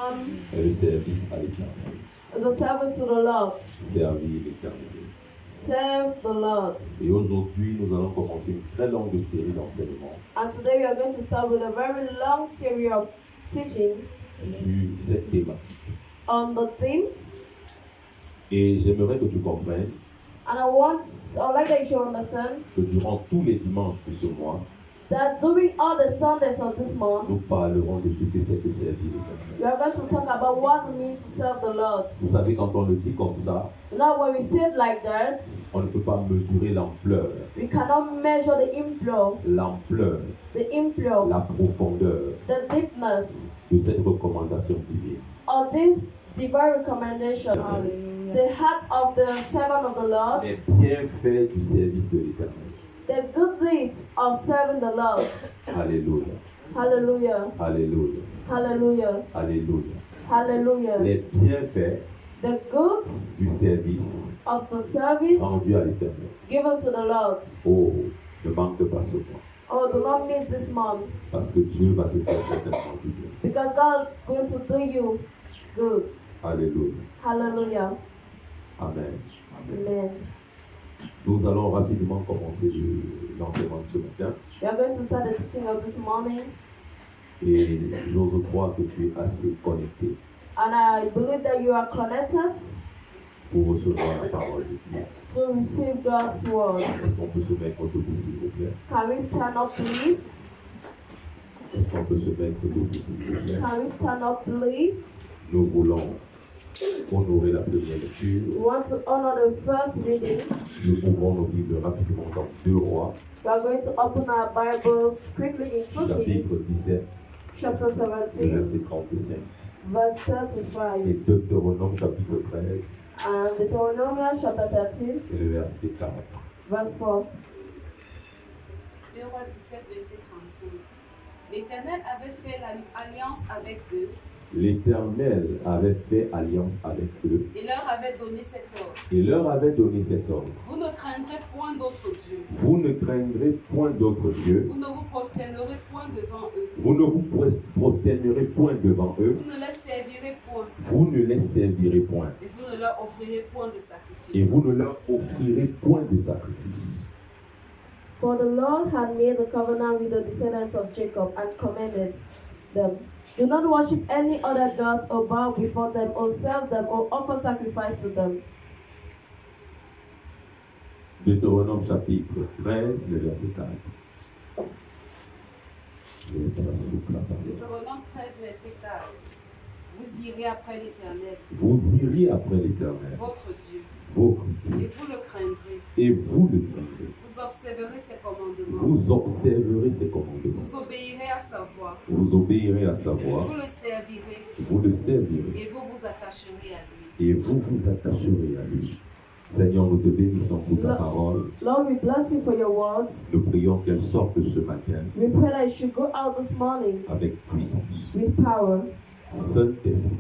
one est le service à l'Éternel. is a service to the Lord. Servir l'Éternel. Serve the Lord. Et aujourd'hui, nous allons commencer une très longue série d'enseignements And today we are going to start with a very long series of teaching sur cette thématique. on the theme. Et j'aimerais que tu comprennes And I would like that you should understand que durant tous les dimanches de ce mois, that during all the Sundays of this month, nous parlerons de ce que c'est que servir l'Éternel. we are going to talk about what it means to serve the Lord. Vous savez, quand on le dit comme ça, Now, when we say it like that, on ne peut pas mesurer l'ampleur, we cannot measure the inflow, la profondeur the deepness de cette recommandation divine. of this divine recommendation. The heart of the servant of the Lord, Les bienfaits du service de l'Éternel. the good deeds of serving the Lord. Alléluia, Hallelujah, alléluia, hallelujah, alléluia. hallelujah. Les bienfaits The goods du service of the service rendu à l'Éternel. given to the Lord. Oh, ne manque pas ce point, Oh, do not miss this month, parce que Dieu va te faire certainement du bien. because God is going to do you good. Alléluia, Hallelujah. amen. Amen. Nous allons rapidement commencer l'enseignement de ce matin. We are going to start the teaching of this morning, Et j'ose croire que tu es assez connecté and I believe that you are connected pour recevoir la parole de Dieu. to receive God's word. Est-ce qu'on peut se mettre debout, s'il vous plaît? Can we stand up, please? Est-ce qu'on peut se mettre debout, s'il vous plaît? Can we stand up, please? Nous voulons honorer la première lecture. We want to honor the first reading. Nous ouvrons nos Bibles rapidement dans 2 Rois, We are going to open our Bibles quickly in 2 chapitre Kings, 17, chapter le 17, verset 35. verse Et 35, Deutéronome, chapitre 13, and Deuteronomy chapter 13, et le verset 40. verse 4. 2 Rois 17, verset 35. L'Éternel avait fait l'alliance avec eux L'Éternel avait fait alliance avec eux et leur avait donné cet ordre. et leur avait donné cet ordre. Vous ne craindrez point d'autres dieux. Vous ne craindrez point d'autres dieux. Vous ne vous prosternerez point devant eux. Vous ne vous prosternerez point devant eux. Vous ne les servirez point. Vous ne les servirez point. Et vous ne leur offrirez point de sacrifice. Et vous ne leur offrirez point de sacrifice. For the Lord had made a covenant with the descendants of Jacob and commanded them, do not worship any other gods or bow before them or serve them or offer sacrifice to them. Deutéronome chapitre 13, le verset 4. Deutéronome 13, verset 4. Vous irez après l'Éternel, Vous iriez après l'Éternel, votre Dieu, votre et Dieu, vous le craindrez. et vous le craindrez. Vous observerez ses commandements. Vous observerez ses commandements. Vous obéirez à sa voix. Vous obéirez à sa voix. Vous le servirez Vous le servirez. et vous vous attacherez à lui. Et vous vous attacherez à lui. Seigneur, nous te bénissons pour ta parole. Lord, we bless you for your word. Nous prions qu'elle sorte ce matin We pray that it should go out this morning avec puissance. with power. Saint-Esprit,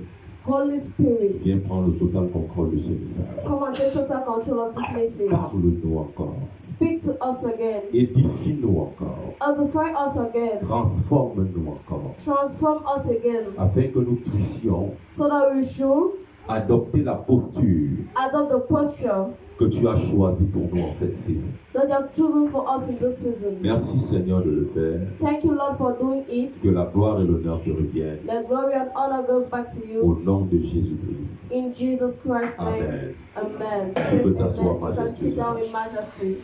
Holy Spirit, viens prendre le total contrôle de ce message. come and take total control of this message. Parle-nous encore. Speak to us again. Édifie-nous encore. Edify us again. Transforme-nous encore. Transform us again. Afin que nous puissions So that we should adopter la posture adopt the posture que tu as choisie pour nous en cette saison. that you have chosen for us in this season. Merci Seigneur de le faire. Thank you, Lord, for doing it. Que la gloire et l'honneur te reviennent. The glory and honor goes back to Au you. nom de Jésus-Christ. In Jesus Christ's name. Amen. Amen. Tu peux t'asseoir, Amen. You can majesté. sit down in majesty.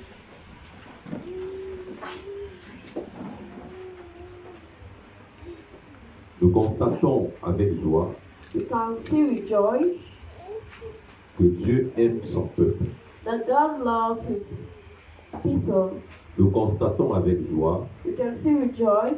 Nous constatons avec joie You can see with joy que Dieu aime son peuple. that God loves his people. Nous constatons avec joie You can see with joy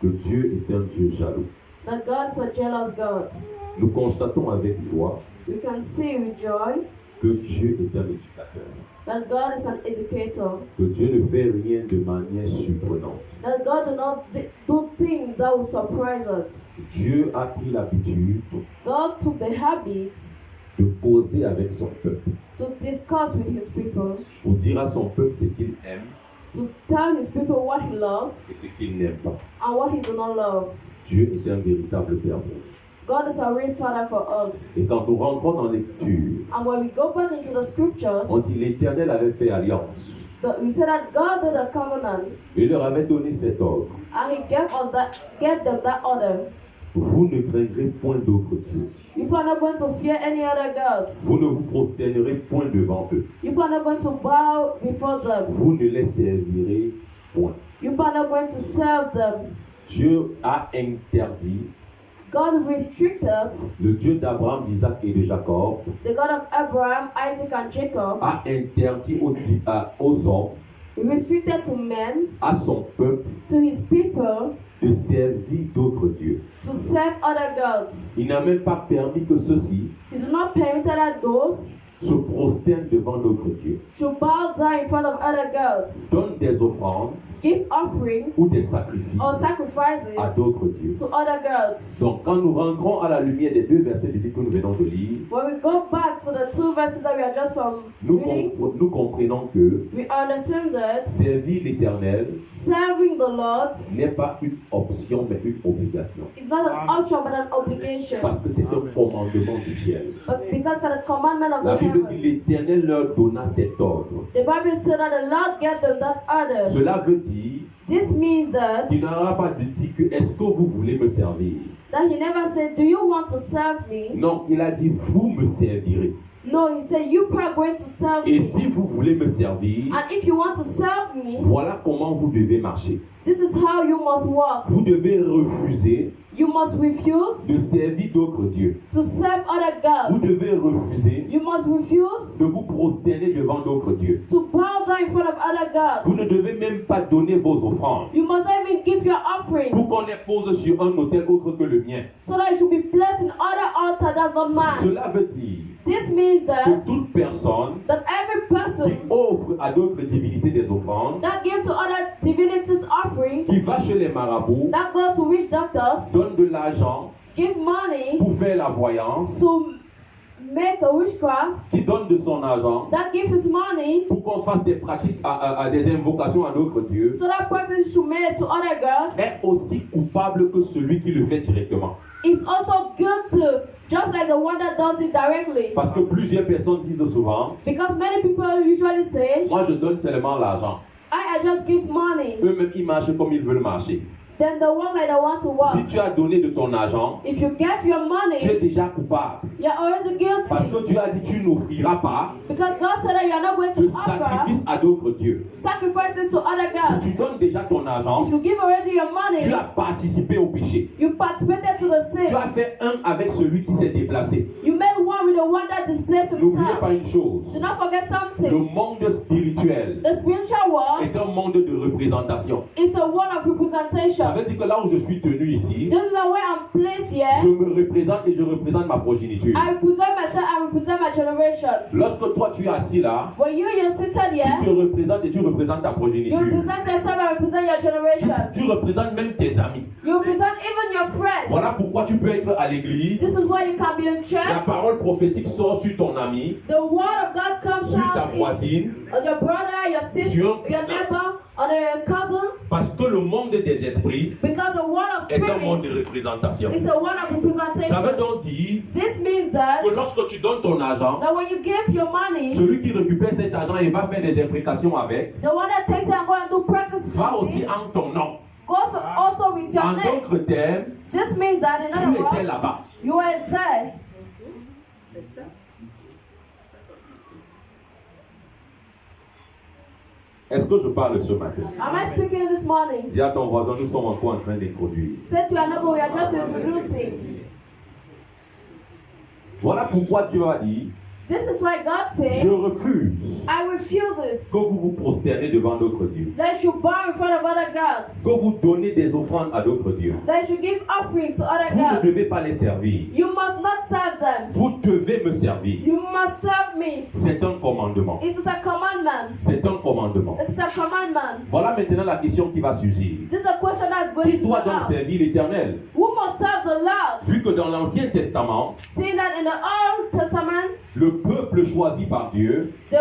que Dieu est un Dieu jaloux. that God is a jealous God. Nous constatons avec joie You can see with joy que Dieu est un éducateur. that God is an educator. Que Dieu ne fait rien de manière surprenante. That God do not do things that will surprise us. Dieu a pris l'habitude God took the habit de causer avec son peuple, to discuss with his people, pour dire à son peuple ce qu'il aime to tell his people what he loves et ce qu'il n'aime pas. and what he do not love. Dieu est un véritable Père bon. God is a real Father for us. Et quand nous rentrons dans la lecture, And when we go back into the scriptures, on dit l'Éternel avait fait alliance. we say that God did a covenant, Il leur avait donné cet ordre. and He gave them that order. Vous ne craindrez point d'autres dieux. You are not going to fear any other gods. Vous ne vous prosternerez point devant eux. You are not going to bow before them. Vous ne les servirez point. You are not going to serve them. Dieu a interdit, God restricted, le Dieu d'Abraham, d'Isaac et de Jacob, the God of Abraham, Isaac, and Jacob, a interdit aux hommes, restricted to men, à son peuple, to his people, de servir d'autres dieux. to serve other gods. Il n'a même pas permis que ceux-ci He did not permit that those se prosternent devant d'autres dieux, should bow down in front of other gods, donnent des offrandes give offerings ou des sacrifices or à sacrifices d'autres dieux. to other gods. Donc quand nous rentrons à la lumière des deux versets bibliques que nous venons de lire, When we go back to the two verses that we are just from reading, nous comprenons que we understand that servir l'Éternel serving the Lord n'est pas une option mais une obligation. is not an option but an obligation. Parce que c'est un commandement du ciel. But because it's a commandment of La the Bible dit heavens. l'Éternel leur donna cet ordre. The Bible said that the Lord gave them that order. Cela veut dire This means that qu'il n'aura pas de dit que est-ce que vous voulez me servir. He never said, do you want to serve me? Non, il a dit vous me servirez. No, He said, you are going to serve Et me. si vous voulez me servir, And if you want to serve me, voilà comment vous devez marcher. this is how you must walk. Vous devez refuser You must refuse de servir d'autres dieux. to serve other Vous gods. devez refuser You must refuse de vous prosterner devant d'autres dieux. to bow down in front of other Vous gods. ne devez même pas donner vos offrandes You must not even give your pour offerings qu'on les pose sur un autel autre que le mien. so that it should be placed in other altar that's not mine. Cela veut dire This means que that toute personne every qui person offre à d'autres divinités des offrandes, that gives to other divinities offerings, qui va chez les marabouts, that go to witch doctors, donne de l'argent give money pour faire la voyance, to make a witchcraft, qui donne de son argent that gives his money pour qu'on fasse des pratiques, des invocations à d'autres dieux, so that person should make it to other gods, est aussi coupable que celui qui le fait directement. is also guilty, just like the one that does it directly. Parce que plusieurs personnes disent souvent, Because many people usually say, moi je donne seulement l'argent. I just give money. Eux-mêmes, ils marchent comme ils veulent marcher. Then the one like they want to Si walk. tu as donné de ton argent, If you give your tu es money, déjà coupable. you're already Parce guilty. que Dieu a dit, tu n'offriras pas Because God said that you are not going de to offer sacrifice à d'autres dieux. sacrifices to other Si gods. tu donnes déjà ton argent, If you give already your tu money, as participé au péché. you participated to the Tu sin. as fait un avec celui qui s'est déplacé. You made one with the one that displays N'oubliez pas himself. une chose. Do not forget Le something. monde spirituel The spiritual world est un monde de représentation. is a world of Ça representation. veut dire que là où je suis tenu ici, This is the way I'm placed je here. me représente et je représente ma progéniture. I represent myself, I represent my generation. Lorsque toi tu es assis là, When you're seated tu te here, représentes et tu représentes ta you progéniture. represent yourself and represent your generation. Tu représentes même tes amis. You represent even your friends. Voilà pourquoi tu peux être à l'église. This is why you can be in La church. parole prophétique sort sur ton ami, The word of God comes sur ta out in, voisine, on your brother, your sister, Sur your cousin. neighbor, on your cousin. parce que le monde des esprits Because the world of est un monde de spirits représentation. is a world of Ça veut representation. donc dire This means that, que lorsque tu donnes ton argent, that when you give your money, celui qui récupère cet argent et va faire des imprécations avec, the one that takes it and go and do practices va with aussi it, en ton nom. goes also with your En name. d'autres termes, This means that in tu other étais words, là-bas. you were there. Est-ce que je parle ce matin? Am I speaking this morning? Dis à ton voisin, nous sommes encore en train d'introduire. Say to your neighbor, we are just introducing. Voilà pourquoi Dieu a dit, This is why God je said, refuse I refuses que vous vous prosternez devant d'autres dieux, that you bow in front of other gods, que vous donnez des offrandes à d'autres dieux. that you give offerings to other Vous ne gods. devez pas les servir. You must not serve them. Vous devez me servir. You must serve me. C'est un commandement. It is a commandment. C'est un commandement. It's a commandment. Voilà maintenant la question qui va surgir. This is a question that's going Qui to doit be donc asked. servir l'Éternel? Who must serve the Lord? Vu que dans l'Ancien Testament, See that in the Old Testament, le peuple choisi par Dieu the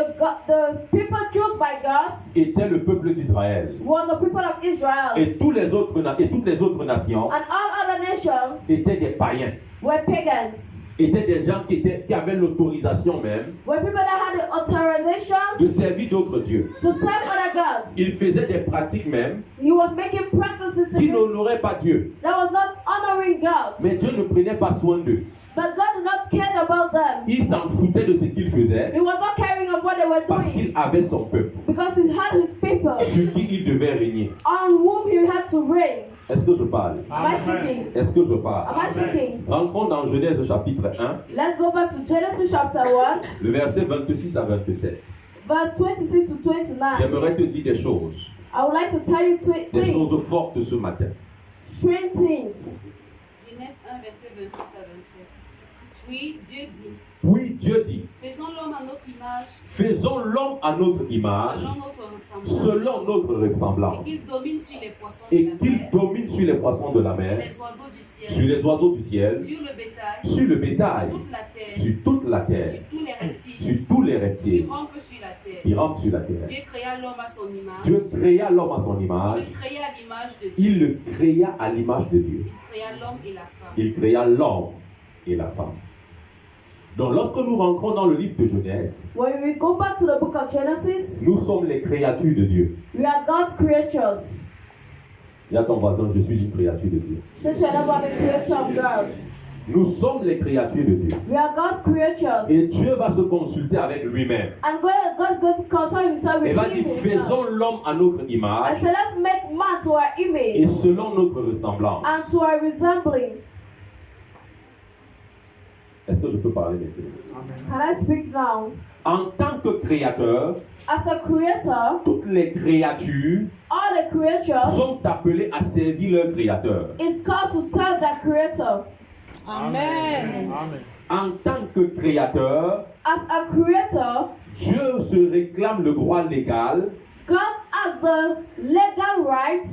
people chosen by God était le peuple d'Israël. was the people of Israel. Et toutes les autres nations And all other nations nations étaient des païens, were pagans, étaient des gens qui avaient l'autorisation même were people that had the authorization de servir d'autres dieux. to serve other gods. Ils faisaient des pratiques même He was making practices qui n'honoraient pas Dieu. that was not honoring God. Mais Dieu ne prenait pas soin d'eux. But God did not care about them. Il s'en foutait de ce qu'ils faisaient He was not caring of what they were parce doing qu'il avait son peuple because he had his people sur qui il devait régner. on whom he had to reign. Est-ce que je parle? Am I speaking? Est-ce que je parle? Am I speaking? Rentrons dans Genèse chapitre 1, Let's go back to Genesis chapter 1, le verset 26 à 27. verse 26 to 29. J'aimerais te dire des choses, I would like to tell you des things, choses fortes ce matin. strange things. Genèse 1, verset 26 à 27. Oui, Dieu dit, Oui, Dieu dit, faisons l'homme à notre image, faisons l'homme à notre image, selon notre ensemble, selon notre et ressemblance, qu'il domine sur les poissons de et la qu'il mer, domine sur les poissons de la sur mer, les oiseaux du ciel, sur les oiseaux du ciel, sur le bétail, sur le bétail, sur toute la terre, sur toute la terre, sur tous les reptiles, sur tous les qui reptiles rampent sur la terre. qui rampent sur la terre. Dieu créa l'homme à son image. Dieu créa l'homme à son Il image, le créa à l'image de Dieu. il le créa à l'image de Dieu. Il créa l'homme et la femme. Il créa l'homme et la femme. Donc lorsque nous rentrons dans le livre de Genèse, When we go back to the book of Genesis, nous sommes les créatures de Dieu. we are God's creatures. Dis à ton voisin, je suis une créature de Dieu. Say to another, I'm a creature of God. Nous sommes les créatures de Dieu. We are God's creatures. Et Dieu va se consulter avec lui-même. And God's going to concern himself Il with va dire, himself. faisons l'homme à notre I image said, let's make man to our et image selon notre ressemblance. and to our resemblance. Est-ce que je peux parler maintenant? Can I speak now? En tant que créateur, As a creator, toutes les créatures all the creatures sont appelées à servir leur créateur. is called to serve that creator. Amen. En tant que créateur, As a creator, Dieu se réclame le droit légal God has the legal right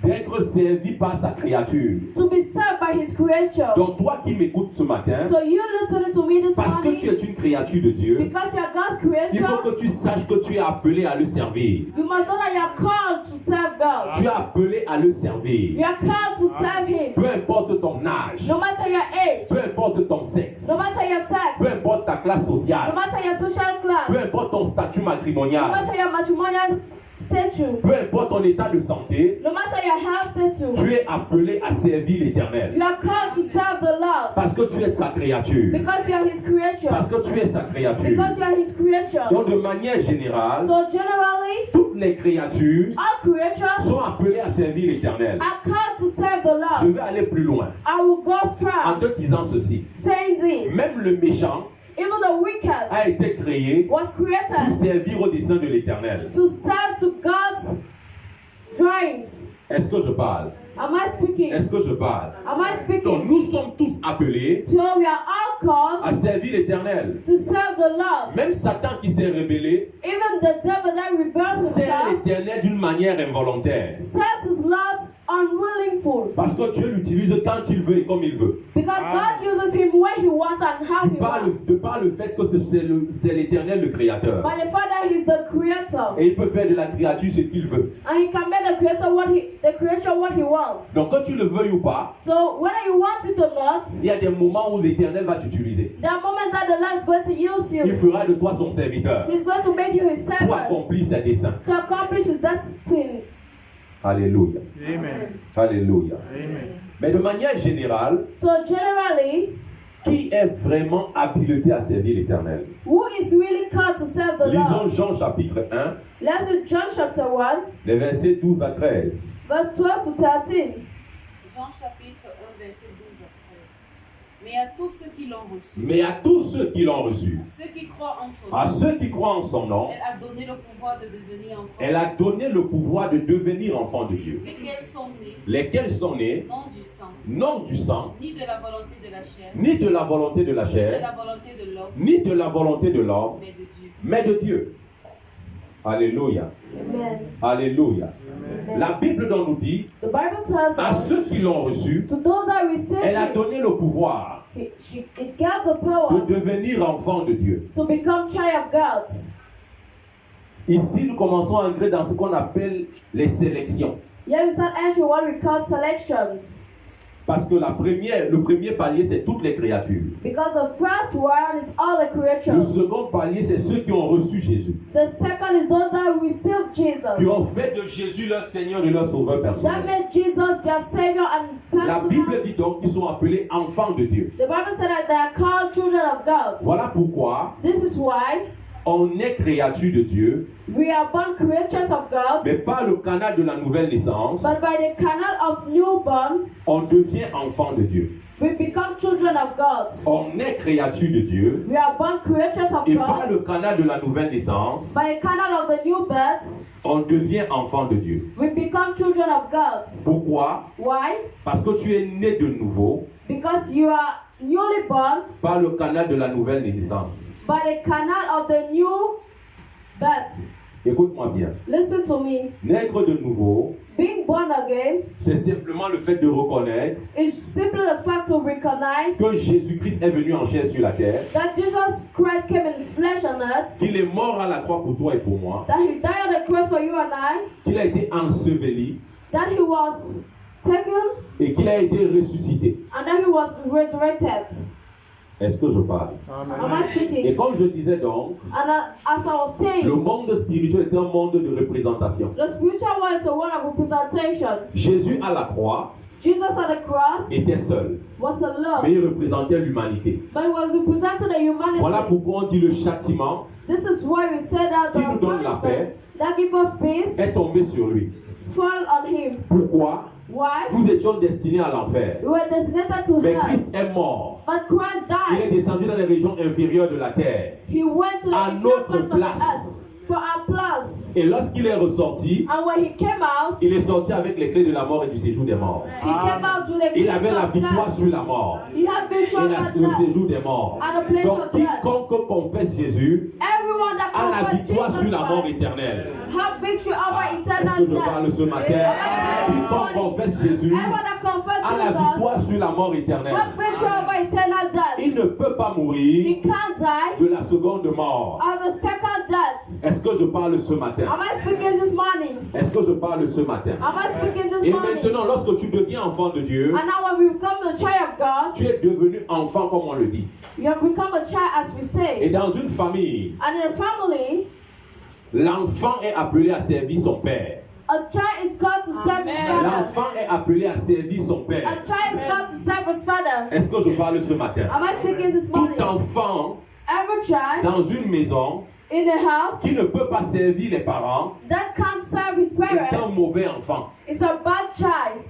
d'être servi par sa créature. to be served by his creature. Donc toi qui m'écoutes ce matin, So you listening to me this parce que tu morning, es une créature de Dieu, because you are God's il faut creature, que tu saches que tu es appelé à le servir. you must know that you are called to serve God. Tu es appelé à le servir. You are called to serve him. Peu importe ton âge, No matter your age, peu importe ton sexe, no matter your sex, peu importe ta classe no sociale, matter your social class, peu importe ton statut no matrimonial, matter your matrimonial stature, peu importe ton état de santé, no matter your health stature, tu es appelé à servir l'Éternel. you are called to serve the Lord Parce que tu es sa créature. because you are his creature. Parce que tu es sa créature. Because you are his creature. Donc de manière générale, So generally, toutes les créatures all creatures sont appelées à servir l'Éternel. are called to serve the Je Lord. vais aller plus loin I will go en far te disant ceci. saying this. Même le méchant Even the wicked a été créé was pour created servir au dessein de l'Éternel. to serve to God's drawings. Est-ce que je parle? Am I speaking? Est-ce que je parle? Am I Donc speaking? nous sommes tous appelés So we are all called à servir l'Éternel. to serve the Lord. Même Satan qui s'est rebellé Even the devil that rebels sert himself l'Éternel d'une manière involontaire. serves his Lord unwillingful. Parce que Dieu l'utilise quand il veut et comme il veut. Because God uses him when he wants and how Tu he parles wants. de par le fait que c'est l'Éternel le créateur. But the Father is the creator. Et il peut faire de la créature ce qu'il veut. And he can make the creator what he wants. Donc que tu le veuilles ou pas, So whether you want it or not, il y a des moments où l'Éternel va t'utiliser. there are moments that the Lord is going to use Il you. fera de toi son serviteur He's going to make you his pour servant accomplir ses desseins. to accomplish his destinies. Alléluia. Amen. Alléluia. Amen. Mais de manière générale, So generally, qui est vraiment habilité à servir l'Éternel? who is really called to serve the Lisons Lord? Jean chapitre 1, Let's read John chapter 1, les versets 12 à 13. verse 12 to 13. Jean chapitre 1, verset 12 à 13. Mais à tous ceux qui l'ont reçu, Mais à tous ceux qui l'ont reçu, ceux qui croient en son à nom, ceux qui croient en son nom, elle a donné le pouvoir de devenir enfants. elle a donné le pouvoir de devenir enfants de Dieu. Lesquels sont nés, Lesquels sont nés, non du sang, non du sang, ni de la volonté de la chair, ni de la volonté de la ni de chair, la volonté de l'homme, ni de la volonté de l'homme, mais de Dieu. mais de Dieu. Alléluia. Amen. Alléluia. Amen. La Bible donc nous dit, The Bible tells à us, ceux qui l'ont reçu, to those that receive elle a it, donné le pouvoir it gives the de power devenir enfant de Dieu. to become child of God. Ici, nous commençons à entrer dans ce qu'on appelle les sélections. Here we start entering what we call selections. Parce que le premier palier, c'est toutes les créatures. Because the first one is all the Le creatures. second palier, c'est ceux qui ont reçu Jésus. The second is those that receive Qui Jesus. ont fait de Jésus leur Seigneur et leur Sauveur That personnel. made Jesus their Savior and La Bible personal. dit donc qu'ils sont appelés enfants de Dieu. The Bible said that they are called children of God. Voilà pourquoi This is why on est créature de Dieu, we are born creatures of God, mais par le canal de la nouvelle naissance, but by the canal of newborn, on devient enfant de Dieu. we become children of God. On est créature de Dieu, We are born creatures of et par God. le canal de la nouvelle naissance, By the canal of the new birth, on devient enfant de Dieu. we become children of God. Pourquoi? Why? Parce que tu es né de nouveau Because you are newly born par le canal de la nouvelle naissance. by the canal of the new birth. Écoute-moi bien. Listen to me. Naître de nouveau, Being born again c'est simplement le fait de reconnaître is simply the fact to recognize que Jésus-Christ est venu en chair sur la terre, that Jesus Christ came in flesh on earth, qu'il est mort à la croix pour toi et pour moi, that he died on the cross for you and I, qu'il a été enseveli that he was taken, et qu'il a été ressuscité. and that he was resurrected. Est-ce que je parle? Am I Et speaking? comme je disais donc, And as I was le saying, monde spirituel est un monde de représentation. the spiritual world is a world of representation. Jésus à la croix Jesus on the cross était seul, was alone, mais il représentait l'humanité. but he was representing the humanity. Voilà pourquoi on dit le châtiment This is why we said that Qui nous the donne la punishment that gives us peace est tombé sur lui. fall on him. Pourquoi? Why? Nous étions destinés à l'enfer. We were designated to Mais hell, Christ est mort. but Christ Il est died. descendu dans les régions inférieures de la terre. He went to the À inferior notre parts of the place. earth for our place. Et lorsqu'il est ressorti, And when he came out, il est sorti avec les clés de la mort et du séjour des morts. he came out with a Il place avait la of victoire death. sur la mort He had victory et over le death. séjour des morts. And a place Donc of death. quiconque confesse Jésus Everyone that a la confesses victoire Jesus sur la mort Christ éternelle. have victory over Est-ce eternal que je parle death. ce matin? Quiconque confesse Jésus Everyone that confesses a la Jesus victoire sur la mort éternelle. have victory over eternal death. Il ne peut pas mourir He can't die de la seconde mort. or the second death. Est-ce que je parle ce matin? Am I speaking this morning? Est-ce que je parle ce matin? Am I speaking this Et morning? maintenant, lorsque tu deviens enfant de Dieu, And now when we become the child of God, tu es devenu enfant comme on le dit. you have become a child as we Et say. dans une famille, And in a family, l'enfant est appelé à servir son père. a child is called to serve his Amen. father. L'enfant est appelé à servir son A père. child is called to serve his father. Est-ce que je parle ce matin? Am I speaking this Tout morning? enfant Every child dans une maison in the house qui ne peut pas servir les parents that can't serve his est un parents mauvais enfant. is a bad child.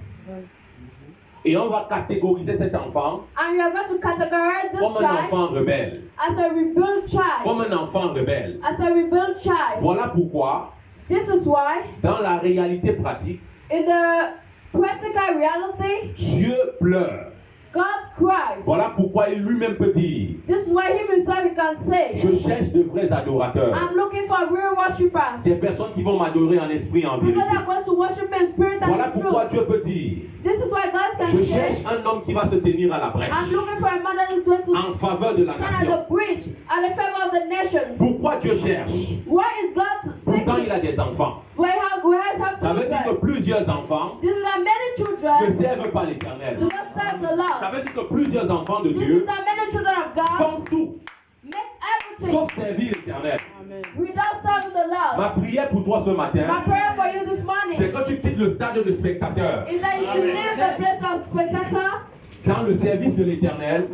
Et on va catégoriser cet enfant And we are going to categorize this comme un child enfant rebelle. as a rebel child. Comme un enfant rebelle. As a rebel child. Voilà pourquoi, This is why, dans la réalité pratique, in the practical reality, Dieu pleure. God cries. Voilà pourquoi il lui-même peut dire, This is why him himself he can say, je cherche de vrais adorateurs. I'm looking for real worshippers. Des personnes qui vont m'adorer en esprit et en People vérité. that are going to worship me in spirit Voilà and in pourquoi truth. Dieu peut dire, This is why God can je say, cherche un homme qui va se tenir à la brèche I'm looking for a man that is going to en faveur de la stand at nation. the bridge at the favor of the nation. Pourquoi Dieu cherche? Why is God Pourtant, il seeking? a des enfants. Why have Ça veut dire que children? plusieurs enfants This is that many ne children servent pas l'Éternel. do not serve the Ça Lord. veut dire que plusieurs enfants de This is Dieu that many children of God font tout, make everything sauf servir l'Éternel. without serving the Lord. Ma prière pour toi ce My matin, prayer for you this morning c'est que tu quittes le stade de spectateur. is that you should leave the place of spectator Dans le service de l'Éternel,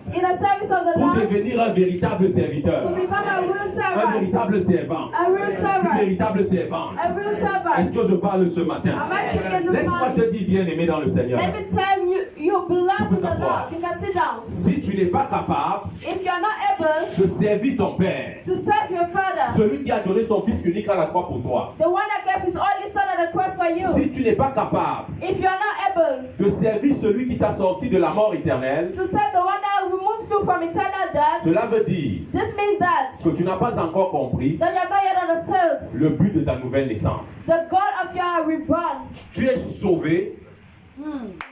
in the service of the pour Lord devenir un véritable to serviteur, become a real un servant. véritable servant, A real une servant. véritable servante. A real Est-ce servant. que je parle ce matin? Am I speaking this Laisse-moi te morning? dire, bien-aimé dans le Seigneur, Let me tell you, you belong Tu to peux the t'asseoir. Lord. You can sit down. si tu n'es pas capable If you're not able de servir ton Père, to serve your father, celui qui a donné son Fils unique à la croix pour toi, the one that gave his only son at the cross for you, si tu n'es pas capable if you're not able de servir celui qui t'a sorti de la mort éternelle, to serve the one that removes you from eternal death, cela veut dire this means that que tu n'as pas encore compris you're not yet understood le but de ta nouvelle naissance. the God of your reborn. Tu es sauvé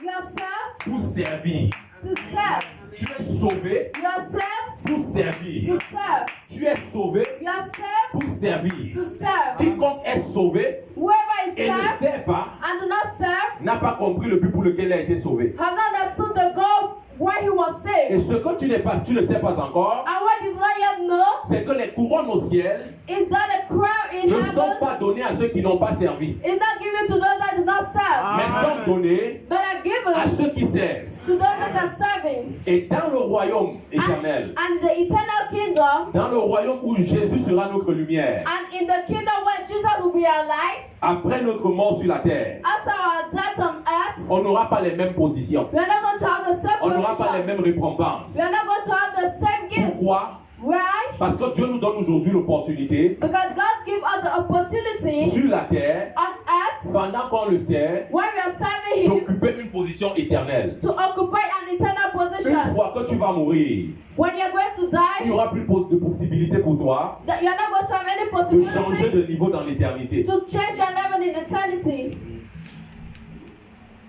Yourself pour servir. to serve. Tu es sauvé Yourself pour servir. to serve. Tu es sauvé You are saved pour servir. to serve. Quiconque est sauvé Whoever is et ne served sert pas and do not serve n'a pas compris le but pour lequel il a été sauvé. have not understood the goal why he was Et saved. ce que tu ne sais pas encore, And what you do not yet know c'est que les couronnes au ciel is that a crown in ne sont heaven pas données à ceux qui n'ont pas servi, is not given to those that do not serve, mais sont données but are à given ceux qui servent. to those that are serving. Et dans le royaume éternel, And the eternal kingdom, dans le royaume où Jésus sera notre lumière, and in the kingdom where Jesus will be our light, après notre mort sur la terre, after our death on earth, on n'aura pas les mêmes positions, we are not going to have the same on n'aura pas les position. mêmes récompenses. We are not going to have the same gifts. Pourquoi? Why? Parce que Dieu nous donne aujourd'hui l'opportunité Because God gives us the opportunity sur la terre, on earth, pendant qu'on le sert, when we are serving Him, d'occuper une position éternelle. to occupy an eternal Une position. fois que tu vas mourir, When you're going to il n'y die, aura plus de possibilité pour toi that you're not going to have any de changer possibility de niveau dans l'éternité. to change your level in eternity.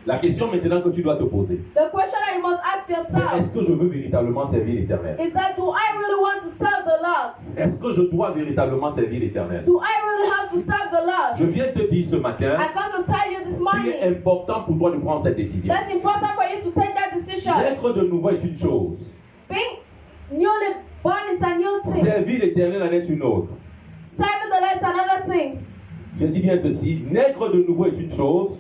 La question maintenant que tu dois te poser, The question that you must ask c'est yourself est-ce que je veux véritablement servir l'Éternel? is that, do I really want to serve the Lord? Est-ce que je dois véritablement servir l'Éternel? Do I really have to serve the Je Lord? viens te dire ce matin I come to tell you this qu'il est morning, important pour toi de prendre cette décision. that's important for you to take that decision. Naître de nouveau est une chose, Being newly born is a new thing. servir l'Éternel en est une autre. Serving the Lord is another thing. Je dis bien ceci, naître de nouveau est une chose,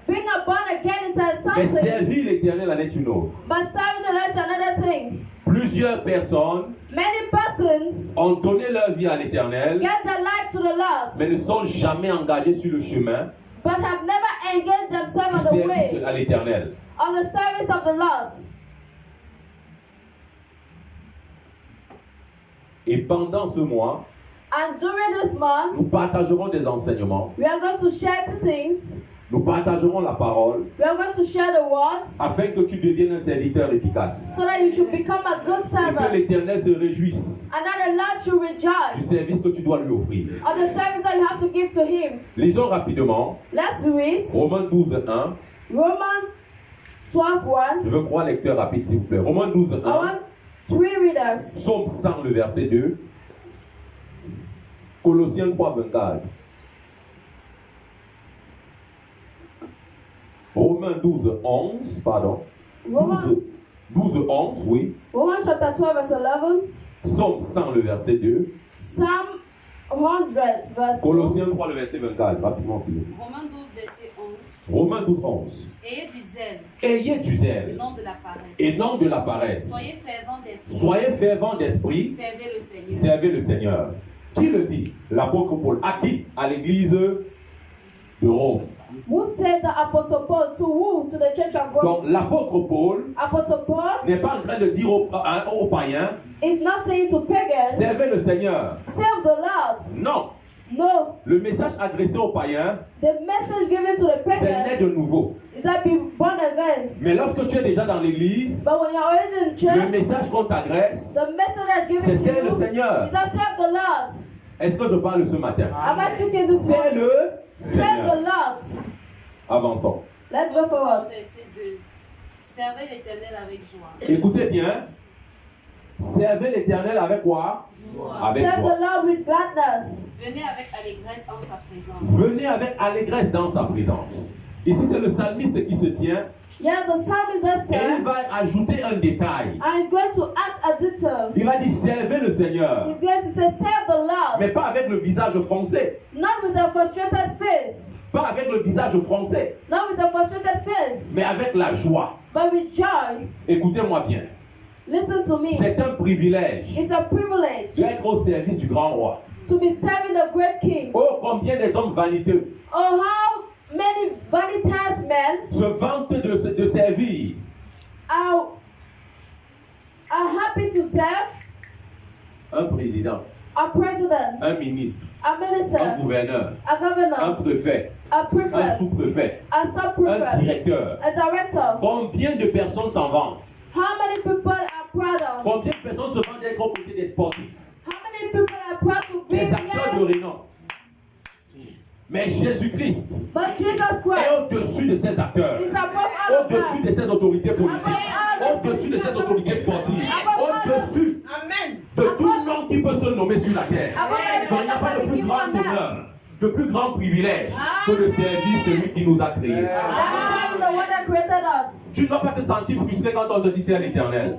Being a born again is a mais something, servir l'Éternel en est une autre. but serving the Lord is another thing. Plusieurs personnes Many persons ont donné leur vie à l'Éternel, get their life to the Lord, mais ne sont jamais engagés sur le chemin but have never engaged du themselves on the service way à l'Éternel. on the service of the Lord. Et pendant ce mois, And during this month, nous partagerons des enseignements, we are going to share two things. nous partagerons la parole, We are going to share the words afin que tu deviennes un serviteur efficace. so that you should become a good Et que servant, l'Éternel se réjouisse and that the Lord should du rejoice service que tu dois lui offrir. on the service that you have to give to Him. Lisons rapidement Let's read Romains 12, 1. Romans 12:1. Je veux 3 lecteurs rapides, s'il vous plaît. Romains 12, I 1. want 3 readers. Psaume 100, le verset 2. Colossiens 3, 24. Romains 12, 11, pardon. Romans, 12, 11, oui. Romans chapter 12 verse 11. Psaume 100, le verset 2. Psalm 100 verse 2. Colossiens 3, le verset 24. Rapidement, s'il vous plaît. Romains 12, verset 11. Romains 12, 11. Ayez du zèle, Ayez du et zèle non de la paresse. et non de la paresse. Soyez fervents d'esprit. Soyez fervents d'esprit. Servez le Seigneur. Servez le Seigneur. Qui le dit? L'apôtre Paul. À qui? À l'église de Rome. Who said the Apostle Paul to who? To the church of Rome. Donc l'apôtre Paul Apostle Paul n'est pas en train de dire aux païens, is not saying to pagans, servez le Seigneur. serve the Lord. Non. No. Le message adressé aux païens, The message given to the c'est né pagans de nouveau. is that be born again. Mais lorsque tu es déjà dans l'église, But when you're already in le church, message qu'on t'adresse, the message that's given c'est to serve le you Seigneur. is that serve the Lord. Est-ce que je parle ce matin? Am I speaking this C'est morning? le Serve the Seigneur. Lord. Avançons. Let's go forward. Verset 2. Servez l'Éternel avec joie. Écoutez bien. Servez l'Éternel avec quoi? Avec Serve joie. the Lord with gladness. Venez avec allégresse en sa présence. Venez avec allégresse dans sa présence. Ici, c'est le psalmiste qui se tient. Yeah, the psalmist is Et il there, va ajouter un détail. and he's going to add a detail. Il va dire servez le Seigneur. He's going to say, serve the Lord. Mais pas avec le visage français. Not with a frustrated face. Pas avec le visage français. Not with a frustrated face. Mais avec la joie. But with joy. Écoutez-moi bien. Listen to me. C'est un privilège It's a privilege d'être au service du grand roi. to be serving the great king. Oh, combien des hommes vaniteux Oh, how many vanitous men se vantent de servir. are happy to serve Un président, a president, un ministre, a un minister, gouverneur, a un governor, préfet, a un prefect, sous-préfet, a un sub-prefect, directeur. a director. Combien de personnes s'en vantent? How many people are proud of? Combien de personnes se vantent d'être aux côtés des sportifs, How many people are proud to be des acteurs de here? renom? Mais Jésus-Christ But Jesus est Christ au-dessus de ces acteurs, is above all of au-dessus that. de ces autorités politiques, au-dessus de ces autorités sportives, au-dessus. Amen. sur la terre. Donc il n'y a pas de plus grand honneur, de plus grand privilège que de servir celui qui nous a créés. That's serving the one that created us. Tu ne dois pas te sentir frustré quand on te dit c'est l'Éternel.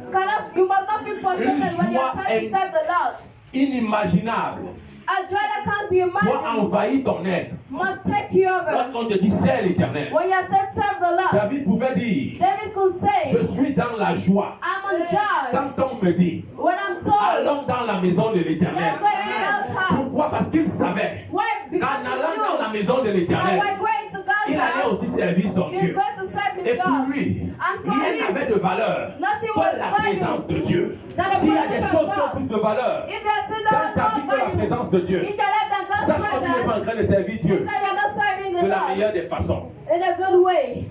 You must not feel frustrated when you are trying to serve the Lord. Inimaginable A joy that can't be doit imagined envahir ton être must take you over. lorsqu'on te dit c'est l'Éternel. When you are said serve the Lord, David pouvait dire, David could je say, suis dans la joie. I'm on joy. Quand on me dit, When I'm told, allons dans la maison de l'Éternel. let's go in God's house. Pourquoi? Parce qu'il savait Why? Because qu'en he allant dans la knew maison de that l'Éternel, by going to God's il allait house, aussi servir son he's Dieu. going to serve Et his pour God. lui, And for rien him, n'avait de valeur nothing que was la valuable présence de Dieu. than the S'il y a des presence choses of qui ont God. plus de valeur If there's things dans that ta are vie not que la valuable, présence de Dieu, if you live than God's sache que tu n'es pas en presence, train de servir it's Dieu that you're not serving the de la Lord meilleure des façons. in a good way.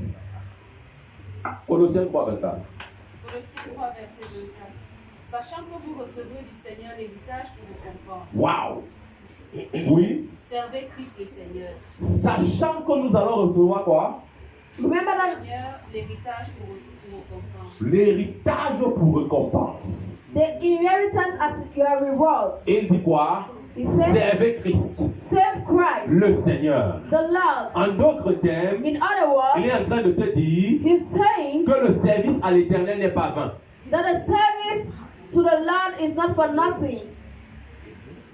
Colossiens 3, 24. Colossiens 3, verset 24. Sachant que vous recevrez du Seigneur l'héritage pour récompense. Waouh! Oui. Servez Christ le Seigneur. Sachant que nous allons recevoir quoi? Remember that Seigneur, l'héritage pour récompense. L'héritage pour récompense. the inheritance as your reward. Et il dit quoi? He said, Servez Christ, serve Christ, le Seigneur. the Lord. En d'autres termes, In other il words, est en train de te dire he's saying que le service à l'Éternel n'est pas vain. that the service to the Lord is not for nothing.